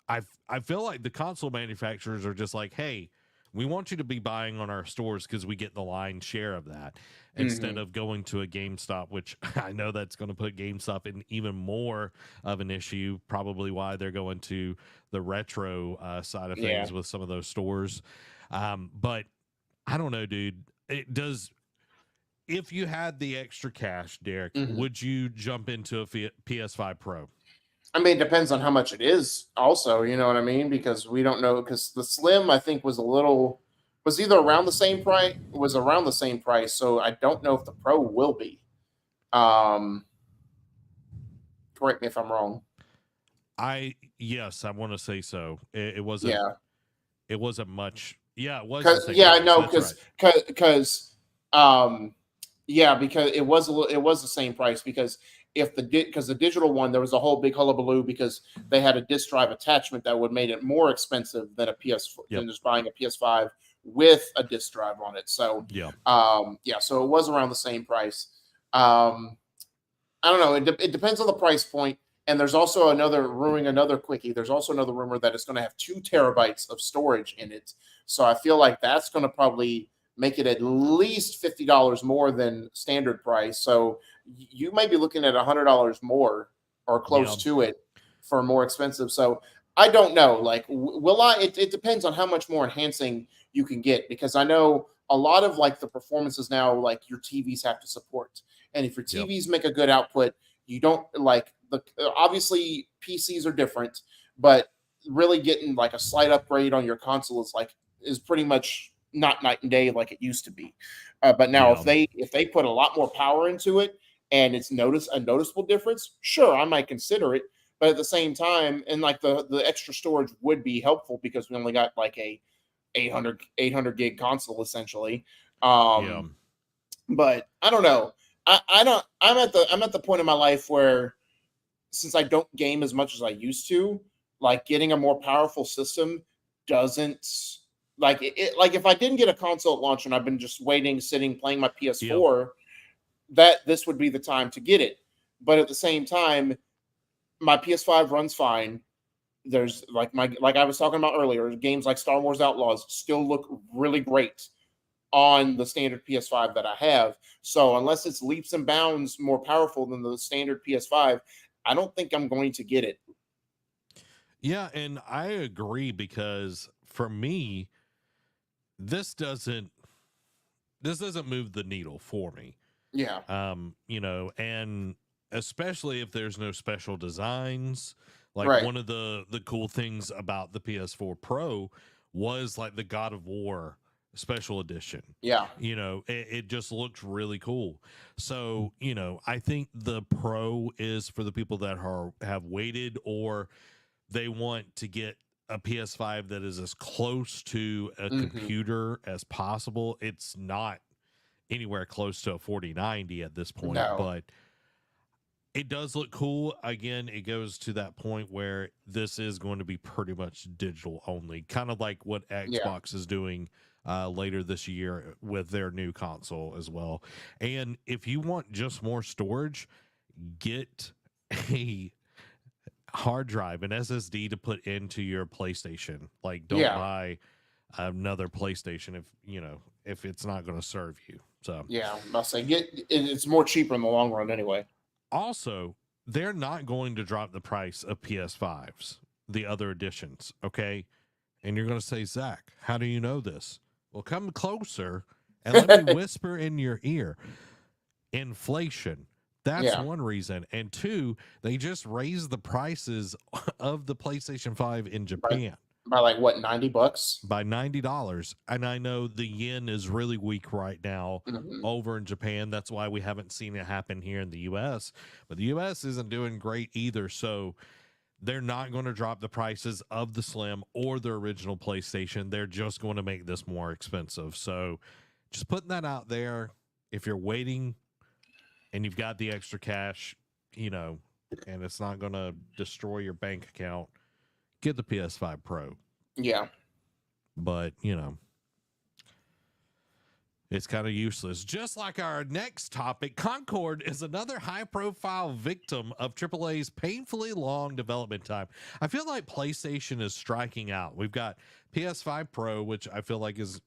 I feel like the console manufacturers are just like, hey, we want you to be buying on our stores because we get the lion's share of that instead of going to a GameStop, which I know that's going to put GameStop in even more of an issue, probably why they're going to the retro side of things Yeah. with some of those stores. But I don't know, dude. It does. If you had the extra cash, Derek, would you jump into a PS5 Pro? I mean, it depends on how much it is also, you know what I mean? Because we don't know, because the Slim, I think, was either around the same price, so I don't know if the Pro will be. Correct me if I'm wrong. Yes, I want to say so. It wasn't. Yeah. It wasn't much. Yeah, it was. Yeah, I know, because because it was it was the same price, because because the digital one, there was a whole big hullabaloo because they had a disk drive attachment that would made it more expensive than than just buying a PS5 with a disk drive on it. So so it was around the same price. I don't know. It depends on the price point. And there's also another quickie. There's also another rumor that it's going to have 2 terabytes of storage in it. So I feel like that's going to probably make it at least $50 more than standard price. So you might be looking at $100 more or close to it for more expensive. So I don't know. Like, will I? It depends on how much more enhancing you can get, because I know a lot of like the performances now, like your TVs have to support, and if your TVs make a good output, you don't like obviously PCs are different, but really getting like a slight upgrade on your console is pretty much not night and day like it used to be. But now if they put a lot more power into it and it's a noticeable difference, sure, I might consider it. But at the same time, and like the extra storage would be helpful because we only got like a 800 gig console essentially. But I don't know. I'm at the point in my life where, since I don't game as much as I used to, like getting a more powerful system doesn't like it. Like if I didn't get a console at launch and I've been just sitting, playing my PS4, that this would be the time to get it. But at the same time, my PS5 runs fine. There's like I was talking about earlier, games like Star Wars Outlaws still look really great on the standard PS5 that I have. So unless it's leaps and bounds more powerful than the standard PS5, I don't think I'm going to get it. Yeah, and I agree, because for me, this doesn't move the needle for me. Yeah. And especially if there's no special designs. Like one of the cool things about the PS4 Pro was like the God of War special edition. Yeah. It just looks really cool. So, I think the Pro is for the people that have waited, or they want to get a PS5 that is as close to a computer as possible. It's not anywhere close to a 4090 at this point, but it does look cool. Again, it goes to that point where this is going to be pretty much digital only, kind of like what Xbox is doing later this year with their new console as well. And if you want just more storage, get a hard drive, an SSD to put into your PlayStation. Like, don't buy another PlayStation if it's not going to serve you. So I'll say it's more cheaper in the long run anyway. Also, they're not going to drop the price of PS5s, the other editions, okay? And you're going to say, Zach, how do you know this? Well, come closer and let me whisper in your ear. Inflation. That's one reason. And 2, they just raised the prices of the PlayStation 5 in Japan. By like what, $90? By $90. And I know the yen is really weak right now over in Japan. That's why we haven't seen it happen here in the US. But the US isn't doing great either. So they're not going to drop the prices of the Slim or the original PlayStation. They're just going to make this more expensive. So just putting that out there. If you're waiting and you've got the extra cash, and it's not going to destroy your bank account, get the PS5 Pro. Yeah. But, It's kind of useless. Just like our next topic, Concord is another high-profile victim of AAA's painfully long development time. I feel like PlayStation is striking out. We've got PS5 Pro, which I feel like is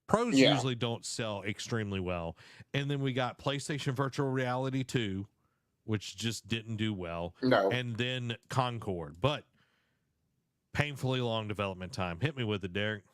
pros usually don't sell extremely well, and then we got PlayStation Virtual Reality 2, which just didn't do well. No, and then Concord, but painfully long development time. Hit me with it, Derek.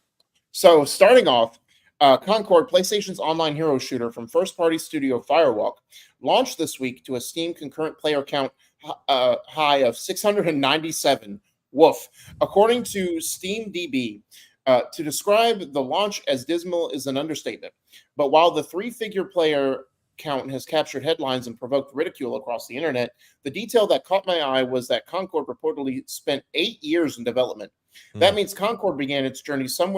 So starting off, Concord, PlayStation's online hero shooter from first-party studio Firewalk, launched this week to a Steam concurrent player count high of 697. Woof. According to SteamDB, to describe the launch as dismal is an understatement. But while the three-figure player count has captured headlines and provoked ridicule across the internet, the detail that caught my eye was that Concord reportedly spent 8 years in development. That means Concord began its journey sometime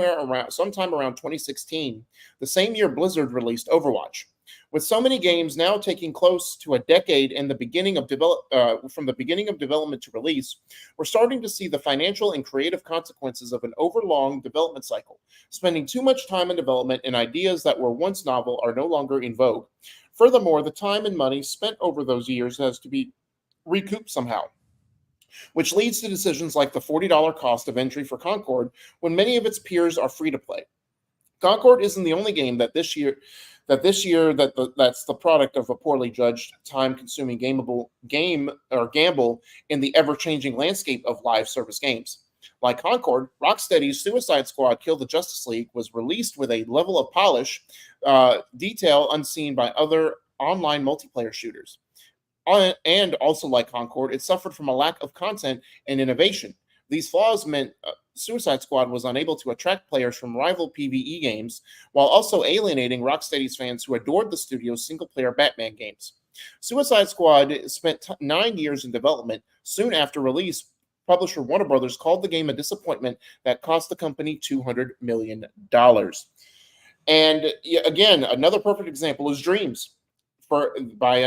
around 2016, the same year Blizzard released Overwatch. With so many games now taking close to a decade and from the beginning of development to release, we're starting to see the financial and creative consequences of an overlong development cycle. Spending too much time in development and ideas that were once novel are no longer in vogue. Furthermore, the time and money spent over those years has to be recouped somehow, which leads to decisions like the $40 cost of entry for Concord when many of its peers are free to play. Concord isn't the only game that's the product of a poorly judged, time-consuming gamble in the ever-changing landscape of live service games. Like Concord, Rocksteady's Suicide Squad: Kill the Justice League was released with a level of polish, detail unseen by other online multiplayer shooters. And also like Concord, it suffered from a lack of content and innovation. These flaws meant Suicide Squad was unable to attract players from rival PvE games, while also alienating Rocksteady's fans who adored the studio's single-player Batman games. Suicide Squad spent 9 years in development. Soon after release, publisher Warner Brothers called the game a disappointment that cost the company $200 million. And again, another perfect example is Dreams by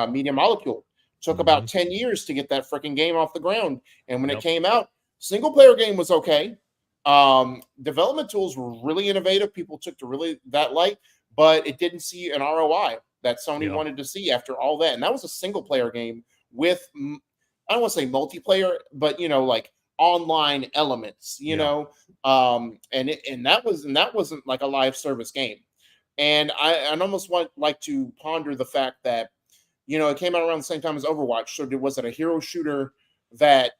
Media Molecule. Took about 10 years to get that freaking game off the ground. And when it came out, single player game was okay. Development tools were really innovative. People took to really that light, but it didn't see an ROI that Sony wanted to see after all that. And that was a single player game with, I don't want to say multiplayer, but like online elements, you know, and that wasn't like a live service game. And I'd almost like to ponder the fact that, it came out around the same time as Overwatch. So was it a hero shooter that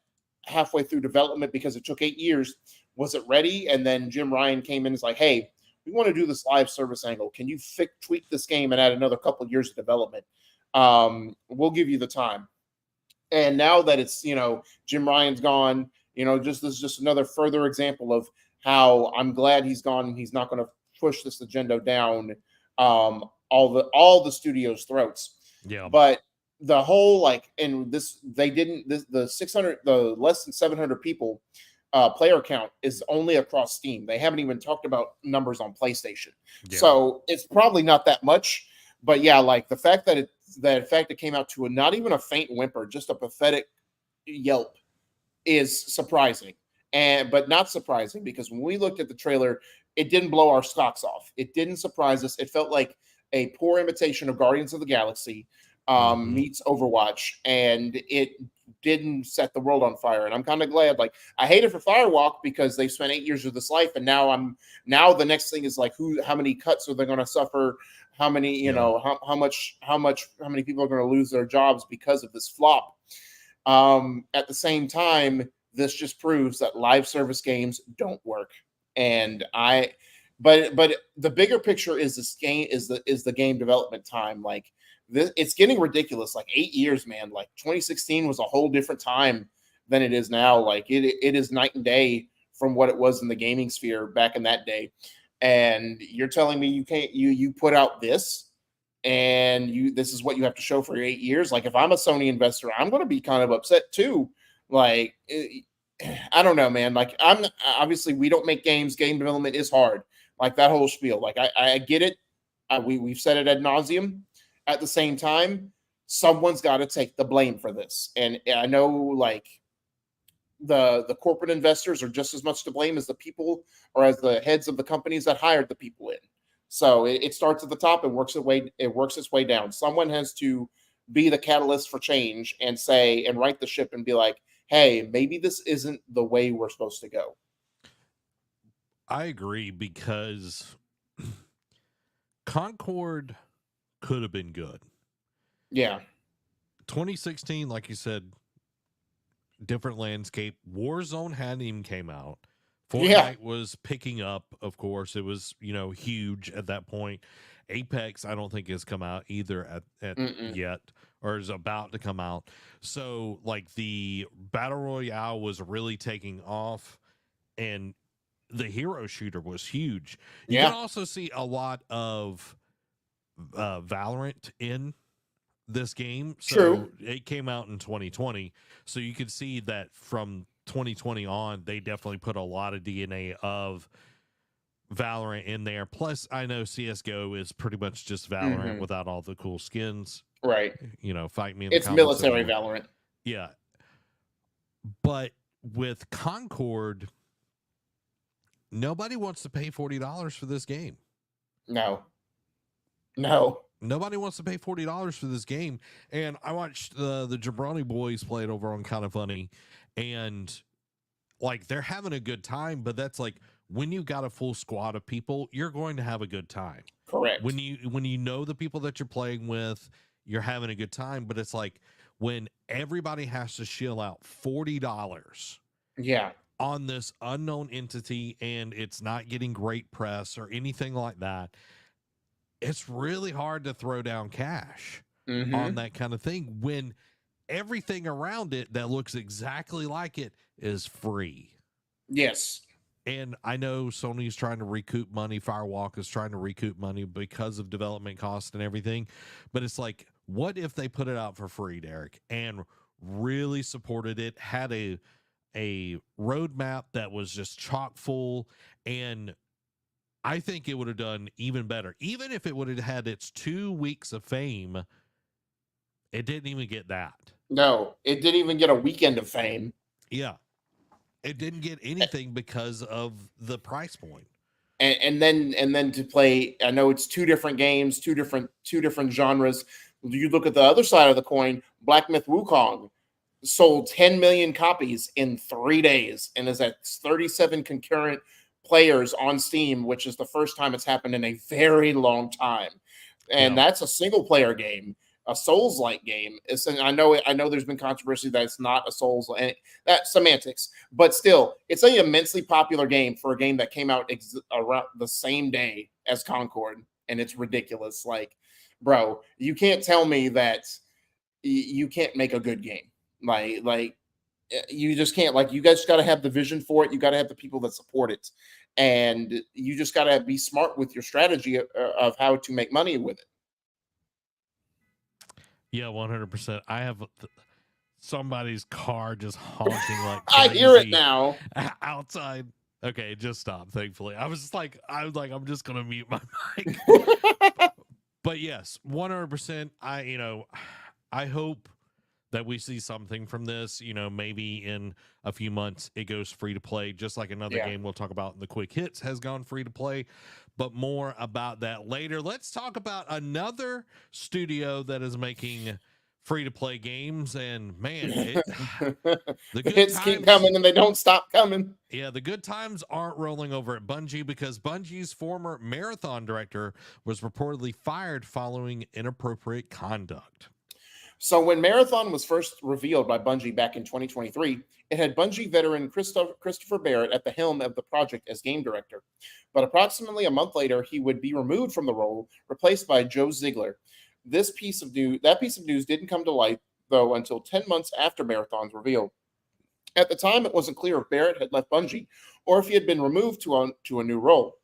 halfway through development, because it took 8 years, was it ready? And then Jim Ryan came in and was like, hey, we want to do this live service angle. Can you tweak this game and add another couple of years of development? We'll give you the time. And now that it's, Jim Ryan's gone, this is just another further example of how I'm glad he's gone and he's not going to push this agenda down all the studio's throats. Yeah. But the whole the less than 700 people player count is only across Steam. They haven't even talked about numbers on PlayStation. Yeah. So it's probably not that much. But yeah, like the fact that it came out to not even a faint whimper, just a pathetic yelp, is surprising. But not surprising, because when we looked at the trailer, it didn't blow our socks off. It didn't surprise us. It felt like a poor imitation of Guardians of the Galaxy meets Overwatch, and it didn't set the world on fire. And I'm kind of glad. Like, I hate it for Firewalk because they've spent 8 years of this life, and now the next thing is like, how many cuts are they going to suffer? How many, how many people are going to lose their jobs because of this flop? At the same time, this just proves that live service games don't work. And but the bigger picture is this game is the game development time. Like, it's getting ridiculous. Like 8 years, man. Like 2016 was a whole different time than it is now. Like it is night and day from what it was in the gaming sphere back in that day. And you're telling me you put out this and this is what you have to show for your 8 years. Like, if I'm a Sony investor, I'm going to be kind of upset too. Like, I don't know, man. Like, obviously we don't make games. Game development is hard. Like that whole spiel. Like, I get it. We've said it ad nauseum. At the same time, someone's got to take the blame for this. And I know, like, the corporate investors are just as much to blame as the people or as the heads of the companies that hired the people in. So it starts at the top and works its way down. Someone has to be the catalyst for change and say and right the ship and be like, hey, maybe this isn't the way we're supposed to go. I agree, because Concord could have been good. Yeah. 2016, like you said, different landscape. Warzone hadn't even came out. Fortnite was picking up, of course. It was, huge at that point. Apex, I don't think has come out either at yet, or is about to come out. So, like, the Battle Royale was really taking off, and the hero shooter was huge. You can also see a lot of Valorant in this game. So True. It came out in 2020. So you could see that from 2020 on, they definitely put a lot of DNA of Valorant in there. Plus, I know CSGO is pretty much just Valorant without all the cool skins. Right. Fight me in it's the comments. Military Valorant. Yeah. But with Concord, nobody wants to pay $40 for this game. No. Nobody wants to pay $40 for this game. And I watched the Jabroni boys play it over on Kind of Funny, and like, they're having a good time, but that's like, when you got a full squad of people, you're going to have a good time. Correct. When you know the people that you're playing with, you're having a good time. But it's like, when everybody has to shell out $40 on this unknown entity, and it's not getting great press or anything like that, it's really hard to throw down cash on that kind of thing when everything around it that looks exactly like it is free. Yes. And I know Sony's trying to recoup money. Firewalk is trying to recoup money because of development costs and everything. But it's like, what if they put it out for free, Derek, and really supported it, had a roadmap that was just chock full, and I think it would have done even better. Even if it would have had its 2 weeks of fame, it didn't even get that. No, it didn't even get a weekend of fame. Yeah. It didn't get anything because of the price point. And then to play, I know it's 2 different games, two different genres. You look at the other side of the coin, Black Myth Wukong sold 10 million copies in 3 days and is at 37 concurrent players on Steam, which is the first time it's happened in a very long time. And that's a single player game, a Souls-like game. I know there's been controversy that it's not a Souls, and that's semantics, but still, it's an immensely popular game for a game that came out around the same day as Concord, and it's ridiculous. Like, bro, you can't tell me that you can't make a good game. Like you just can't. Like, you guys got to have the vision for it. You got to have the people that support it, and you just got to be smart with your strategy of how to make money with it. Yeah, 100%. I have somebody's car just honking like I hear it now outside. Okay, it just stopped. Thankfully, I was like, I'm just gonna mute my mic. But yes, 100%. I hope that we see something from this. Maybe in a few months it goes free to play, just like another game we'll talk about in the quick hits has gone free to play. But more about that later. Let's talk about another studio that is making free-to-play games, and man, the good hits keep coming and they don't stop coming. Yeah, the good times aren't rolling over at Bungie, because Bungie's former Marathon director was reportedly fired following inappropriate conduct. So when Marathon was first revealed by Bungie back in 2023, it had Bungie veteran Christopher Barrett at the helm of the project as game director. But approximately a month later, he would be removed from the role, replaced by Joe Ziegler. That piece of news didn't come to light, though, until 10 months after Marathon's reveal. At the time, it wasn't clear if Barrett had left Bungie or if he had been removed to a new role,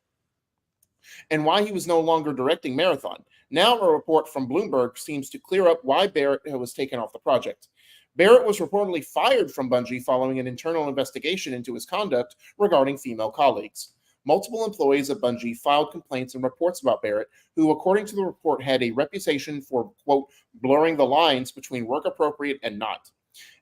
and why he was no longer directing Marathon. Now a report from Bloomberg seems to clear up why Barrett was taken off the project. Barrett was reportedly fired from Bungie following an internal investigation into his conduct regarding female colleagues. Multiple employees of Bungie filed complaints and reports about Barrett, who, according to the report, had a reputation for, quote, blurring the lines between work appropriate and not.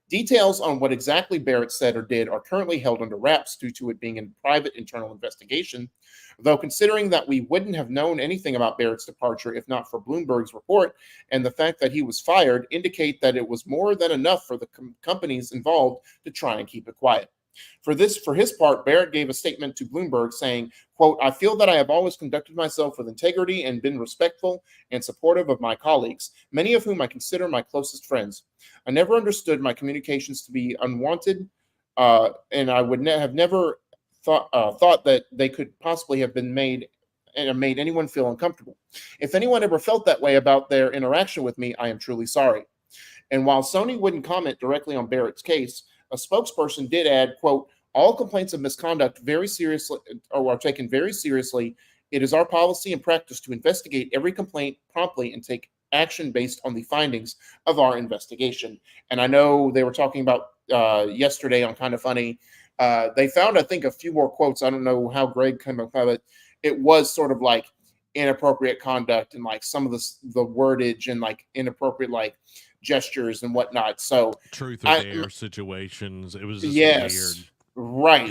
Details on what exactly Barrett said or did are currently held under wraps due to it being a private internal investigation, though considering that we wouldn't have known anything about Barrett's departure if not for Bloomberg's report, and the fact that he was fired indicate that it was more than enough for the companies involved to try and keep it quiet. For his part, Barrett gave a statement to Bloomberg saying, quote, "I feel that I have always conducted myself with integrity and been respectful and supportive of my colleagues, many of whom I consider my closest friends. I never understood my communications to be unwanted, and I would have never thought that they could possibly have been made and made anyone feel uncomfortable. If anyone ever felt that way about their interaction with me, I am truly sorry." And while Sony wouldn't comment directly on Barrett's case, a spokesperson did add, quote, "All complaints of misconduct very seriously or are taken very seriously. It is our policy and practice to investigate every complaint promptly and take action based on the findings of our investigation." And I know they were talking about yesterday on Kind of Funny. They found, I think, a few more quotes. I don't know how Greg came up with it. It was sort of like inappropriate conduct and like some of the wordage and like inappropriate like gestures and whatnot. So truth or dare situations. It was just yes, weird. Right.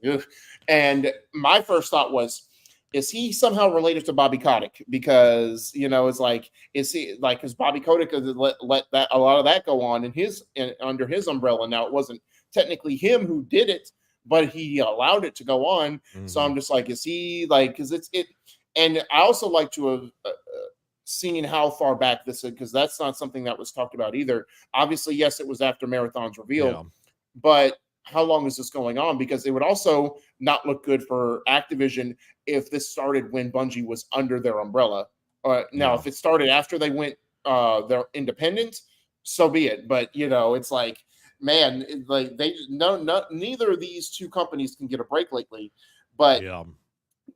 Yeah. And my first thought was, is he somehow related to Bobby Kotick? Because, you know, it's like, is he like, because Bobby Kotick let that a lot of that go on under his umbrella. Now, it wasn't technically him who did it, but he allowed it to go on. Mm-hmm. So I'm just like, is he like, because it, and I also like to have seen how far back this is, because that's not something that was talked about either. Obviously, yes, it was after Marathon's reveal, but how long is this going on? Because it would also not look good for Activision if this started when Bungie was under their umbrella. Now, if it started after they went they're independent, so be it. But you know, it's like, man, like neither of these two companies can get a break lately. But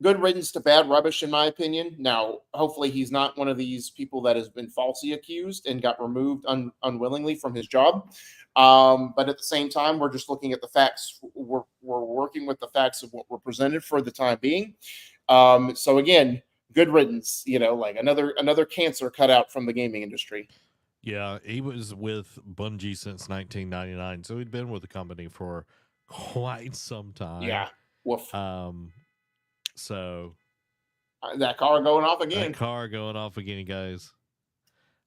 good riddance to bad rubbish, in my opinion. Now, hopefully, he's not one of these people that has been falsely accused and got removed unwillingly from his job. But at the same time, we're just looking at the facts. We're working with the facts of what were presented for the time being. So again, good riddance. You know, like another cancer cut out from the gaming industry. Yeah, he was with Bungie since 1999, so he'd been with the company for quite some time. Yeah. Woof. So that car going off again. Guys.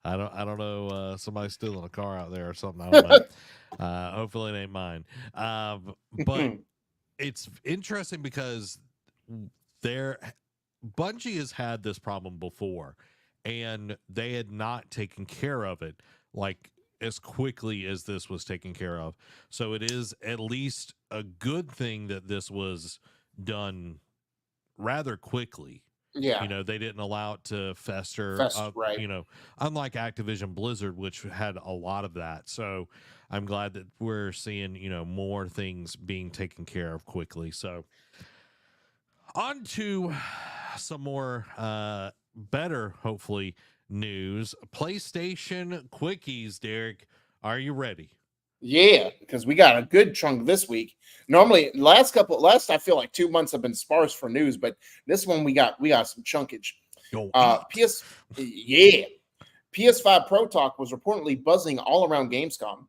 I don't know. Somebody's stealing a car out there or something. I don't know. Hopefully it ain't mine. But it's interesting because Bungie has had this problem before, and they had not taken care of it like as quickly as this was taken care of. So it is at least a good thing that this was done rather quickly. Yeah. You know, they didn't allow it to fester right. You know, unlike Activision Blizzard, which had a lot of that. So I'm glad that we're seeing, you know, more things being taken care of quickly. So on to some more better, hopefully, news. PlayStation Quickies, Derek. Are you ready? Yeah, because we got a good chunk this week. Normally, last I feel like 2 months have been sparse for news, but this one we got some chunkage. PS5 Pro talk was reportedly buzzing all around Gamescom.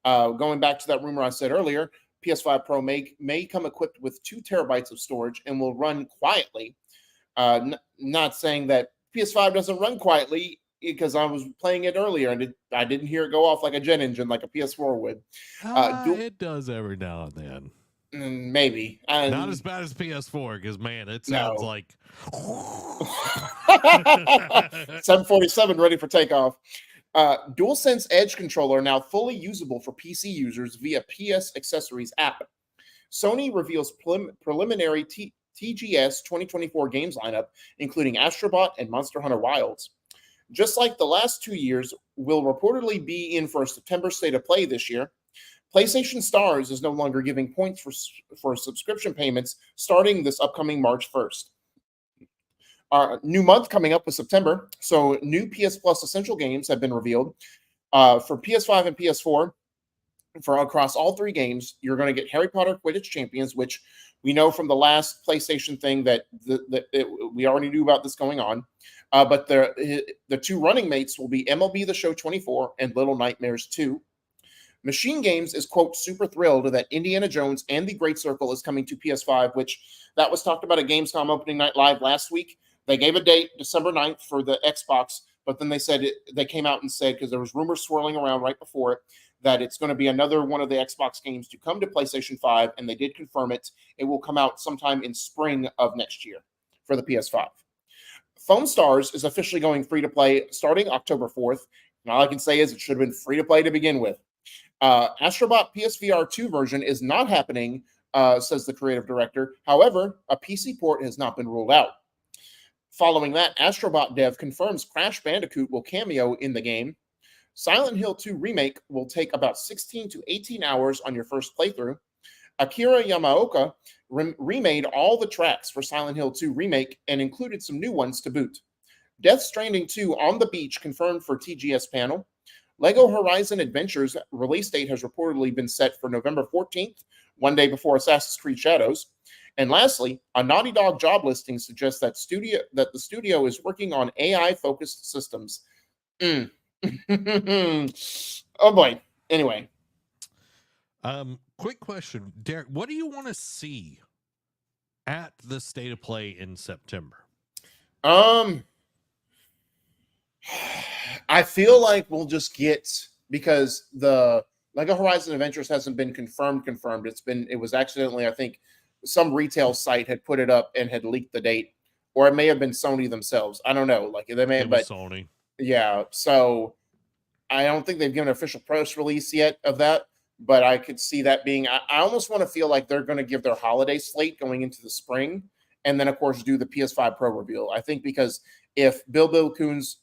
Going back to that rumor I said earlier, PS5 Pro may come equipped with 2 terabytes of storage and will run quietly. Not saying that PS5 doesn't run quietly, because I was playing it earlier and I didn't hear it go off like a jet engine like a PS4 would. It does every now and then. Maybe. Not as bad as PS4, because, man, it sounds like... 747 ready for takeoff. DualSense Edge controller now fully usable for PC users via PS Accessories app. Sony reveals preliminary TGS 2024 games lineup, including Astrobot and Monster Hunter Wilds. Just like the last 2 years, will reportedly be in for a September state of play this year. PlayStation Stars is no longer giving points for subscription payments starting this upcoming March 1st. Our new month coming up with September, so new PS Plus Essential games have been revealed. For PS5 and PS4, for across all 3 games, you're going to get Harry Potter Quidditch Champions, which we know from the last PlayStation thing that we already knew about this going on. But the 2 running mates will be MLB The Show 24 and Little Nightmares 2. Machine Games is, quote, super thrilled that Indiana Jones and the Great Circle is coming to PS5, which that was talked about at Gamescom opening night live last week. They gave a date, December 9th, for the Xbox, but then they said they came out and said, because there was rumors swirling around right before it, that it's going to be another one of the Xbox games to come to PlayStation 5, and they did confirm it. It will come out sometime in spring of next year for the PS5. Foam Stars is officially going free to play starting October 4th. And all I can say is it should have been free to play to begin with. Astrobot PSVR 2 version is not happening, says the creative director. However, a PC port has not been ruled out. Following that, Astrobot dev confirms Crash Bandicoot will cameo in the game. Silent Hill 2 Remake will take about 16 to 18 hours on your first playthrough. Akira Yamaoka remade all the tracks for Silent Hill 2 Remake and included some new ones to boot. Death Stranding 2 On the Beach confirmed for TGS panel. LEGO Horizon Adventures release date has reportedly been set for November 14th, one day before Assassin's Creed Shadows. And lastly, a Naughty Dog job listing suggests that the studio is working on AI-focused systems. Oh boy. Anyway. Quick question, Derek. What do you want to see at the State of Play in September? I feel like we'll just get, because the LEGO Horizon Adventures hasn't been confirmed. It was accidentally, I think, some retail site had put it up and had leaked the date, or it may have been Sony themselves. I don't know. Like they may have, but Sony. Yeah. So I don't think they've given an official press release yet of that, but I could see that being. I almost want to feel like they're going to give their holiday slate going into the spring, and then of course do the PS5 Pro reveal. I think because if Bill Coon's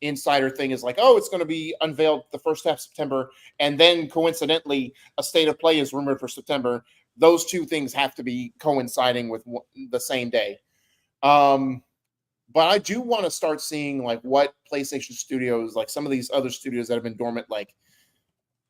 insider thing is like, oh, it's going to be unveiled the first half of September, and then coincidentally a State of Play is rumored for September, those two things have to be coinciding with the same day. But I do want to start seeing like what PlayStation Studios, like some of these other studios that have been dormant, like,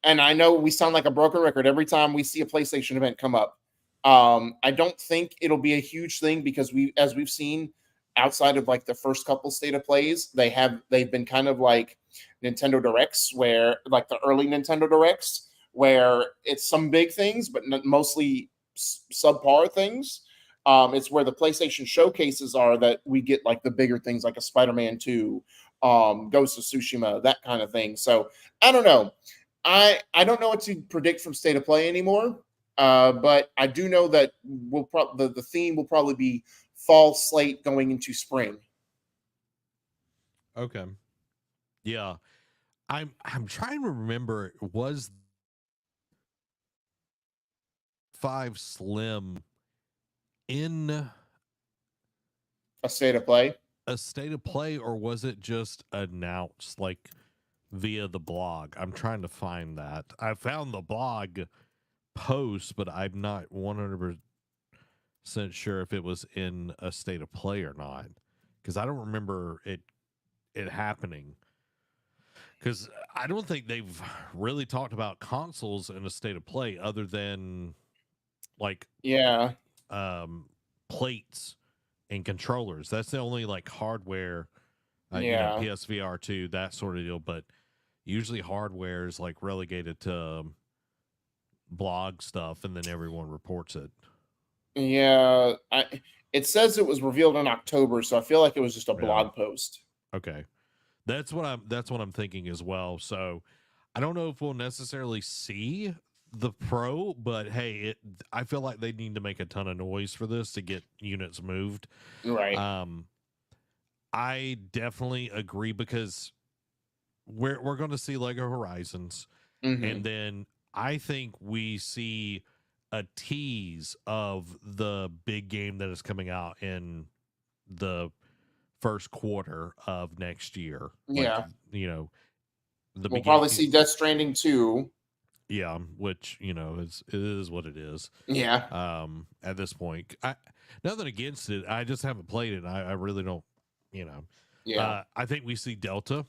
and I know we sound like a broken record every time we see a PlayStation event come up. I don't think it'll be a huge thing because as we've seen outside of like the first couple State of Plays, they've been kind of like Nintendo Directs, where like the early Nintendo Directs, where it's some big things, but mostly subpar things. It's where the PlayStation showcases are that we get like the bigger things like a Spider-Man 2, Ghost of Tsushima, that kind of thing. So I don't know. I don't know what to predict from State of Play anymore. But I do know that the theme will probably be fall slate going into spring. Okay. Yeah. I'm trying to remember, was 5 Slim in a State of Play? A State of Play, or was it just announced like via the blog? I'm trying to find that. I found the blog post, but I'm not 100% sure if it was in a State of Play or not, because I don't remember it happening, because I don't think they've really talked about consoles in a State of Play other than like plates and controllers. That's the only like hardware, PSVR 2, that sort of deal, but usually hardware is like relegated to blog stuff, and then everyone reports it. Yeah, it says it was revealed in October, so I feel like it was just a blog post. Okay, that's what I'm thinking as well. So I don't know if we'll necessarily see the Pro, but hey, I feel like they need to make a ton of noise for this to get units moved. Right. I definitely agree, because we're going to see Lego Horizons, and then I think we see a tease of the big game that is coming out in the first quarter of next year. Yeah. Like, we'll probably see Death Stranding 2. Yeah, which, it is what it is. Yeah. At this point, nothing against it. I just haven't played it. I really don't, Yeah. I think we see Delta.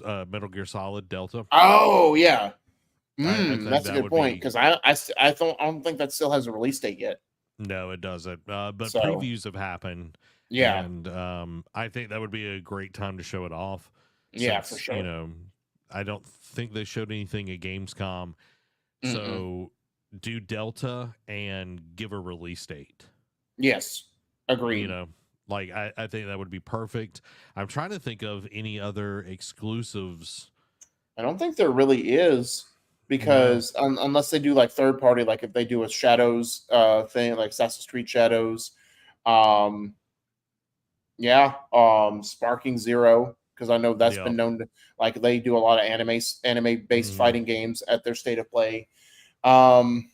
Metal Gear Solid Delta. Oh yeah. That's a good point, because I don't think that still has a release date yet. No, it doesn't. But previews have happened. Yeah. And I think that would be a great time to show it off. Yeah, for sure. You know, I don't think they showed anything at Gamescom. So do Delta and give a release date. Yes, agreed. You know, like I think that would be perfect. I'm trying to think of any other exclusives. I don't think there really is, because unless they do like third party, like if they do a Shadows thing, like Assassin's Creed Shadows, Sparking Zero, because I know that's been known to, like, they do a lot of anime based fighting games at their state of play. Trying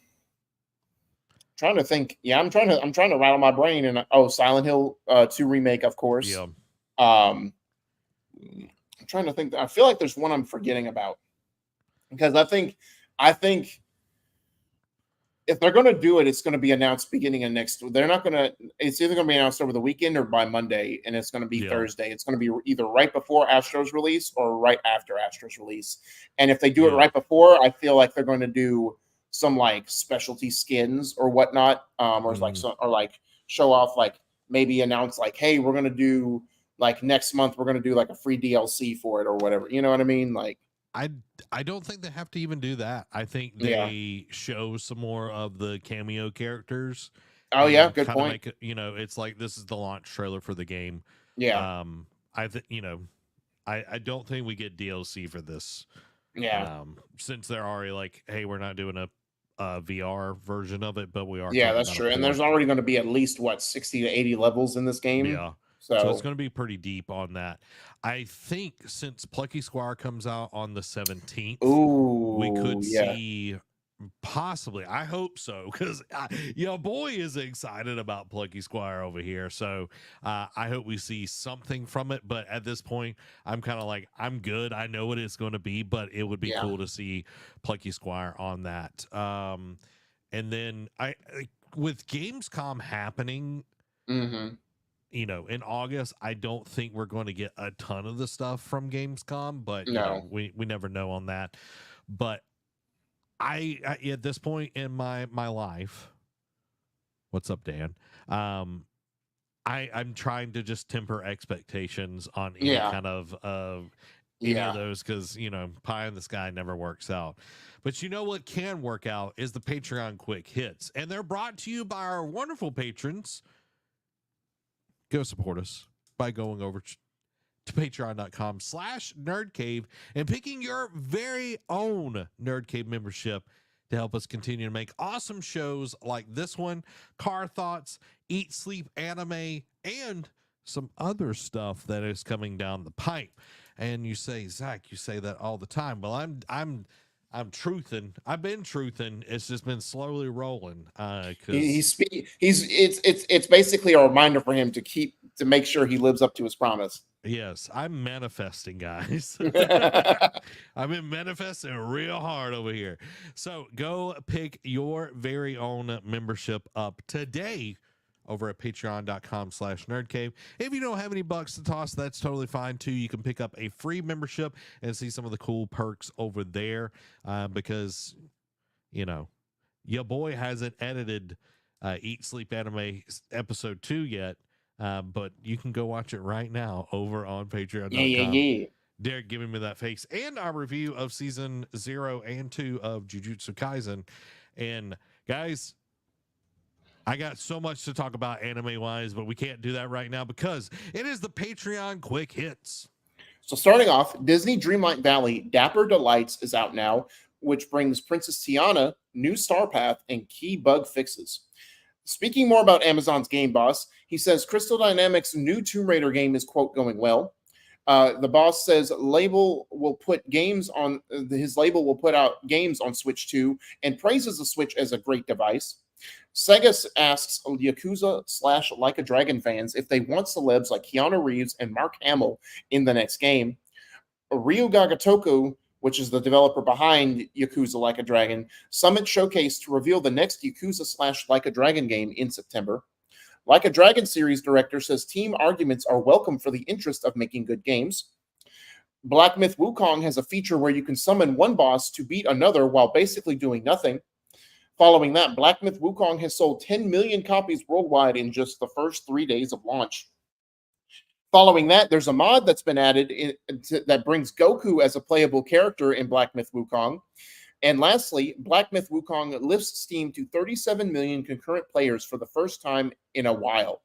to think. Yeah, I'm trying to rattle my brain, and Silent Hill 2 remake, of course. Yeah. I'm trying to think. I feel like there's one I'm forgetting about, because I think if they're going to do it, it's going to be announced beginning of next. They're not going to. It's either going to be announced over the weekend or by Monday, and it's going to be Thursday. It's going to be either right before Astro's release or right after Astro's release. And if they do it right before, I feel like they're going to do some like specialty skins or whatnot, or like show off, like maybe announce like, hey, we're going to do like next month, we're going to do like a free DLC for it or whatever. You know what I mean? Like, I don't think they have to even do that. I think they show some more of the cameo characters. Oh yeah, good point. Make it, it's like this is the launch trailer for the game. Yeah. I don't think we get DLC for this. Yeah. Since they're already like, hey, we're not doing a VR version of it, but we are. Yeah, that's true. And there's already going to be at least 60 to 80 levels in this game. Yeah. So it's going to be pretty deep on that. I think since Plucky Squire comes out on the 17th, we could see possibly, I hope so, because your boy is excited about Plucky Squire over here. So I hope we see something from it. But at this point, I'm kind of like, I'm good. I know what it's going to be, but it would be cool to see Plucky Squire on that. And then with Gamescom happening, in August, I don't think we're going to get a ton of the stuff from Gamescom, but we never know on that. But I at this point in my life, what's up, Dan? I'm trying to just temper expectations on any kind of any of those, because pie in the sky never works out. But you know what can work out is the Patreon quick hits, and they're brought to you by our wonderful patrons. Go support us by going over to patreon.com/nerdcave and picking your very own NerdCave membership to help us continue to make awesome shows like this one, Car Thoughts, Eat, Sleep, Anime, and some other stuff that is coming down the pipe. And you say, Zach, you say that all the time. Well, I'm truthing. I've been truthing. It's just been slowly rolling. It's basically a reminder for him to make sure he lives up to his promise. Yes, I'm manifesting, guys. I've been manifesting real hard over here. So go pick your very own membership up today over at patreon.com/nerdcave. If you don't have any bucks to toss, that's totally fine too. You can pick up a free membership and see some of the cool perks over there, because your boy hasn't edited Eat Sleep Anime episode 2 yet, but you can go watch it right now over on patreon.com. Yeah. Derek giving me that face, and our review of season 0 and 2 of Jujutsu Kaisen. And guys, I got so much to talk about anime-wise, but we can't do that right now because it is the Patreon Quick Hits. So starting off, Disney Dreamlight Valley Dapper Delights is out now, which brings Princess Tiana, new star path, and key bug fixes. Speaking more about Amazon's game boss, he says Crystal Dynamics' new Tomb Raider game is, quote, going well. The boss says his label will put out games on Switch 2 and praises the Switch as a great device. Sega asks Yakuza / Like a Dragon fans if they want celebs like Keanu Reeves and Mark Hamill in the next game. Ryu Gagatoku, which is the developer behind Yakuza Like a Dragon, Summit Showcase to reveal the next Yakuza / Like a Dragon game in September. Like a Dragon series director says team arguments are welcome for the interest of making good games. Black Myth Wukong has a feature where you can summon one boss to beat another while basically doing nothing. Following that, Black Myth Wukong has sold 10 million copies worldwide in just the first 3 days of launch. Following that, there's a mod that's been added that brings Goku as a playable character in Black Myth Wukong. And lastly, Black Myth Wukong lifts Steam to 37 million concurrent players for the first time in a while.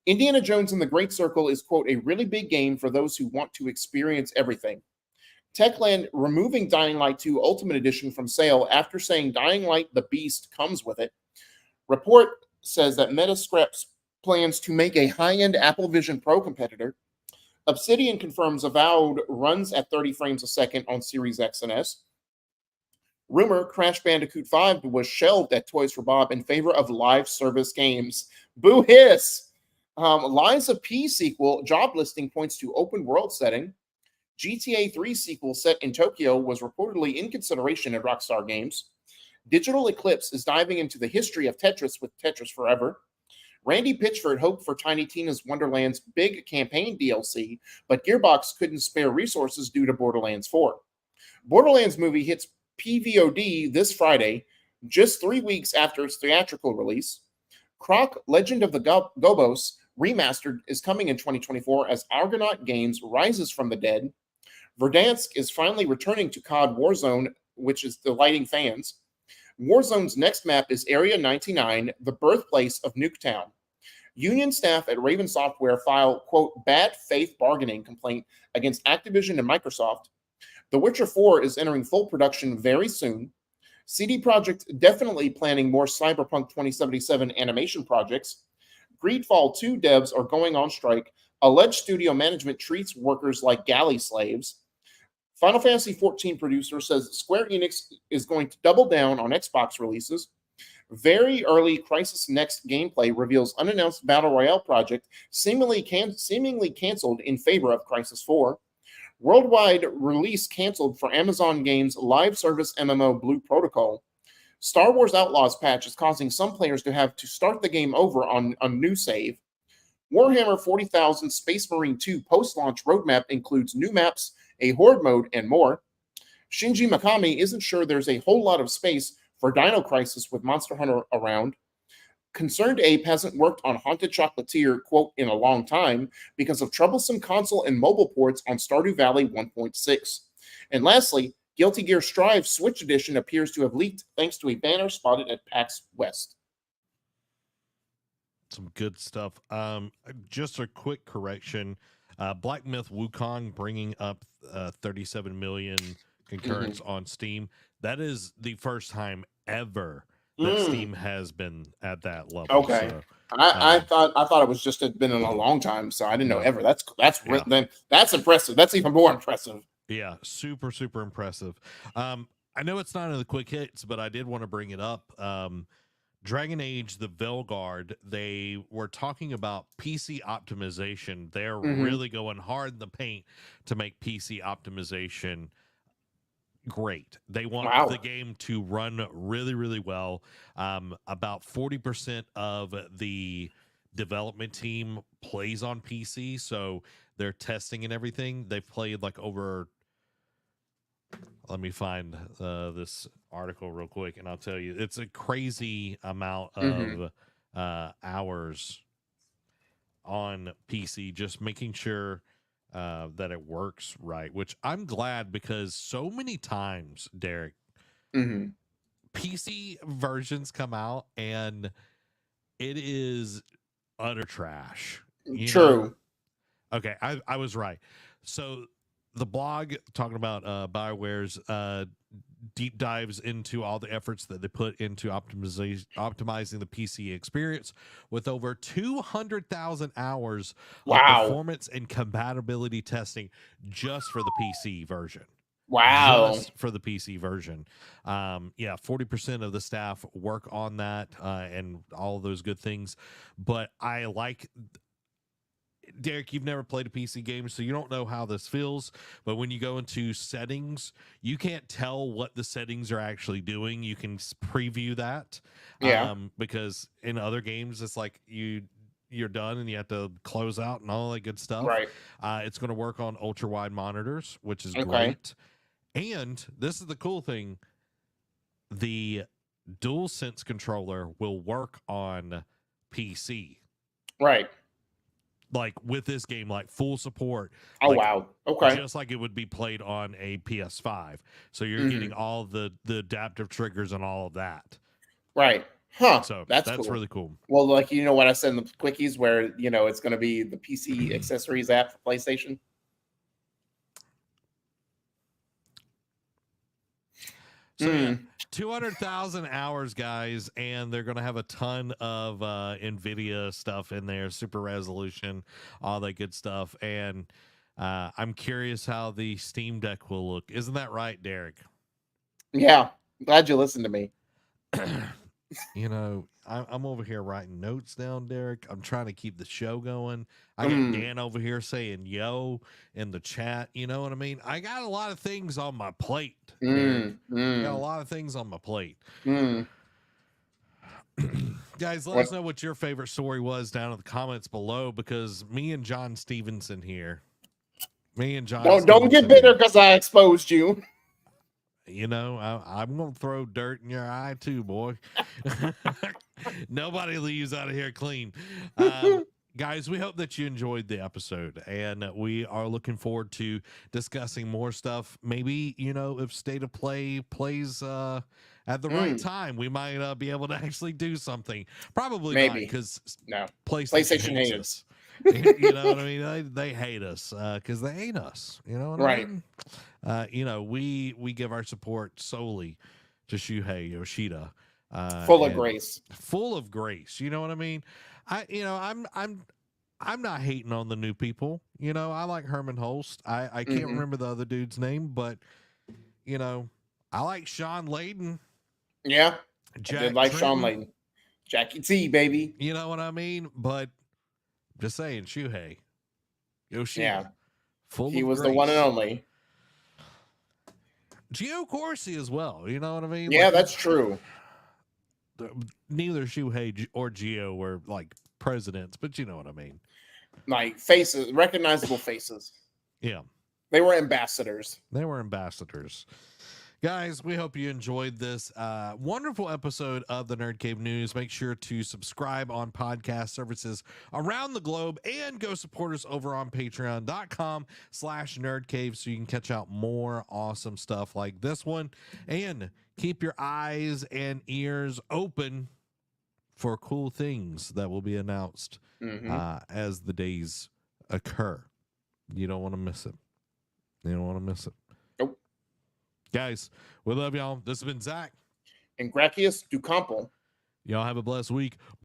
Indiana Jones and the Great Circle is, quote, a really big game for those who want to experience everything. Techland removing Dying Light 2 Ultimate Edition from sale after saying Dying Light the Beast comes with it. Report says that Metascraps plans to make a high-end Apple Vision Pro competitor. Obsidian confirms Avowed runs at 30 frames a second on Series X and S. Rumor Crash Bandicoot 5 was shelved at Toys for Bob in favor of live service games. Boo hiss! Lies of P sequel job listing points to open world setting. GTA 3 sequel set in Tokyo was reportedly in consideration at Rockstar Games. Digital Eclipse is diving into the history of Tetris with Tetris Forever. Randy Pitchford hoped for Tiny Tina's Wonderland's big campaign DLC, but Gearbox couldn't spare resources due to Borderlands 4. Borderlands movie hits PVOD this Friday, just 3 weeks after its theatrical release. Croc Legend of the Gobos Remastered is coming in 2024 as Argonaut Games rises from the dead. Verdansk is finally returning to COD Warzone, which is delighting fans. Warzone's next map is Area 99, the birthplace of Nuketown. Union staff at Raven Software file, quote, bad faith bargaining complaint against Activision and Microsoft. The Witcher 4 is entering full production very soon. CD Projekt definitely planning more Cyberpunk 2077 animation projects. Greedfall 2 devs are going on strike. Alleged studio management treats workers like galley slaves. Final Fantasy XIV producer says Square Enix is going to double down on Xbox releases. Very early Crisis Next gameplay reveals unannounced Battle Royale project seemingly canceled in favor of Crisis 4. Worldwide release canceled for Amazon Games live service MMO Blue Protocol. Star Wars Outlaws patch is causing some players to have to start the game over on a new save. Warhammer 40,000 Space Marine 2 post-launch roadmap includes new maps, a horde mode, and more. Shinji Mikami isn't sure there's a whole lot of space for Dino Crisis with Monster Hunter around. Concerned Ape hasn't worked on Haunted Chocolatier, quote, in a long time because of troublesome console and mobile ports on Stardew Valley 1.6. And lastly, Guilty Gear Strive Switch Edition appears to have leaked thanks to a banner spotted at PAX West. Some good stuff. Just a quick correction. Black Myth Wukong bringing up 37 million concurrents on Steam. That is the first time ever that Steam has been at that level. Okay. So, I thought it was just had been in a long time, so I didn't know ever. That's impressive. That's even more impressive. Yeah, super, super impressive. I know it's not in the quick hits, but I did want to bring it up. Dragon Age, the Velguard, they were talking about PC optimization. They're really going hard in the paint to make PC optimization great. They want the game to run really, really well. About 40% of the development team plays on PC, so they're testing and everything. They've played like over... Let me find this article real quick, and I'll tell you. It's a crazy amount of hours on PC, just making sure that it works right, which I'm glad because so many times, Derek, PC versions come out, and it is utter trash. True. Know? Okay, I was right. So the blog talking about BioWare's deep dives into all the efforts that they put into optimizing the PC experience with over 200,000 hours of performance and compatibility testing just for the PC version. Wow. Just for the PC version. 40% of the staff work on that and all of those good things. But I like... Derek, you've never played a PC game, so you don't know how this feels. But when you go into settings, you can't tell what the settings are actually doing. You can preview that. Because in other games, it's like you're done and you have to close out and all that good stuff. Right. It's going to work on ultra-wide monitors, which is great. And this is the cool thing. The DualSense controller will work on PC. Right. like with this game, like full support. Oh, like, wow. Okay. Just like it would be played on a PS5. So you're Mm-hmm. getting all the adaptive triggers and all of that. Right. Huh. So that's cool. really cool. Well, like, you know what I said in the quickies where, you know, it's going to be the PC accessories app for PlayStation. So yeah, 200,000 hours, guys, and they're going to have a ton of NVIDIA stuff in there, super resolution, all that good stuff. And I'm curious how the Steam Deck will look. Isn't that right, Derek? Yeah. Glad you listened to me. You know, I'm over here writing notes down, Derek. I'm trying to keep the show going. I got Dan over here saying yo in the chat. You know what I mean? I got a lot of things on my plate. I got a lot of things on my plate. Guys, let us know what your favorite story was down in the comments below, because me and John Stevenson here. Don't get bitter because I exposed you. You know, I'm going to throw dirt in your eye too, boy. Nobody leaves out of here clean. Guys, we hope that you enjoyed the episode, and we are looking forward to discussing more stuff. Maybe, you know, if State of Play plays at the right time, we might be able to actually do something. Probably not, because PlayStation hates us. You know what I mean? They hate us because they hate us. You know what I mean? You know, we give our support solely to Shuhei Yoshida. Full of grace. You know what I mean? I'm not hating on the new people. You know, I like Herman Holst. I can't remember the other dude's name, but you know, I like Sean Layden. Yeah, Jack I did like Trenton. Sean Layden. Jackie T, baby. You know what I mean? But just saying, Shuhei Yoshida. Yeah, he was the one and only. Gio Corsi as well. You know what I mean? Yeah, that's true. Neither Shuhei or Gio were like presidents, but you know what I mean. Like faces, recognizable faces. Yeah. They were ambassadors. Guys, we hope you enjoyed this wonderful episode of the Nerd Cave News. Make sure to subscribe on podcast services around the globe and go support us over on patreon.com/nerdcave so you can catch out more awesome stuff like this one. And keep your eyes and ears open for cool things that will be announced as the days occur. You don't want to miss it. Nope. Guys, we love y'all. This has been Zach. And Gracias Ducampo. Y'all have a blessed week.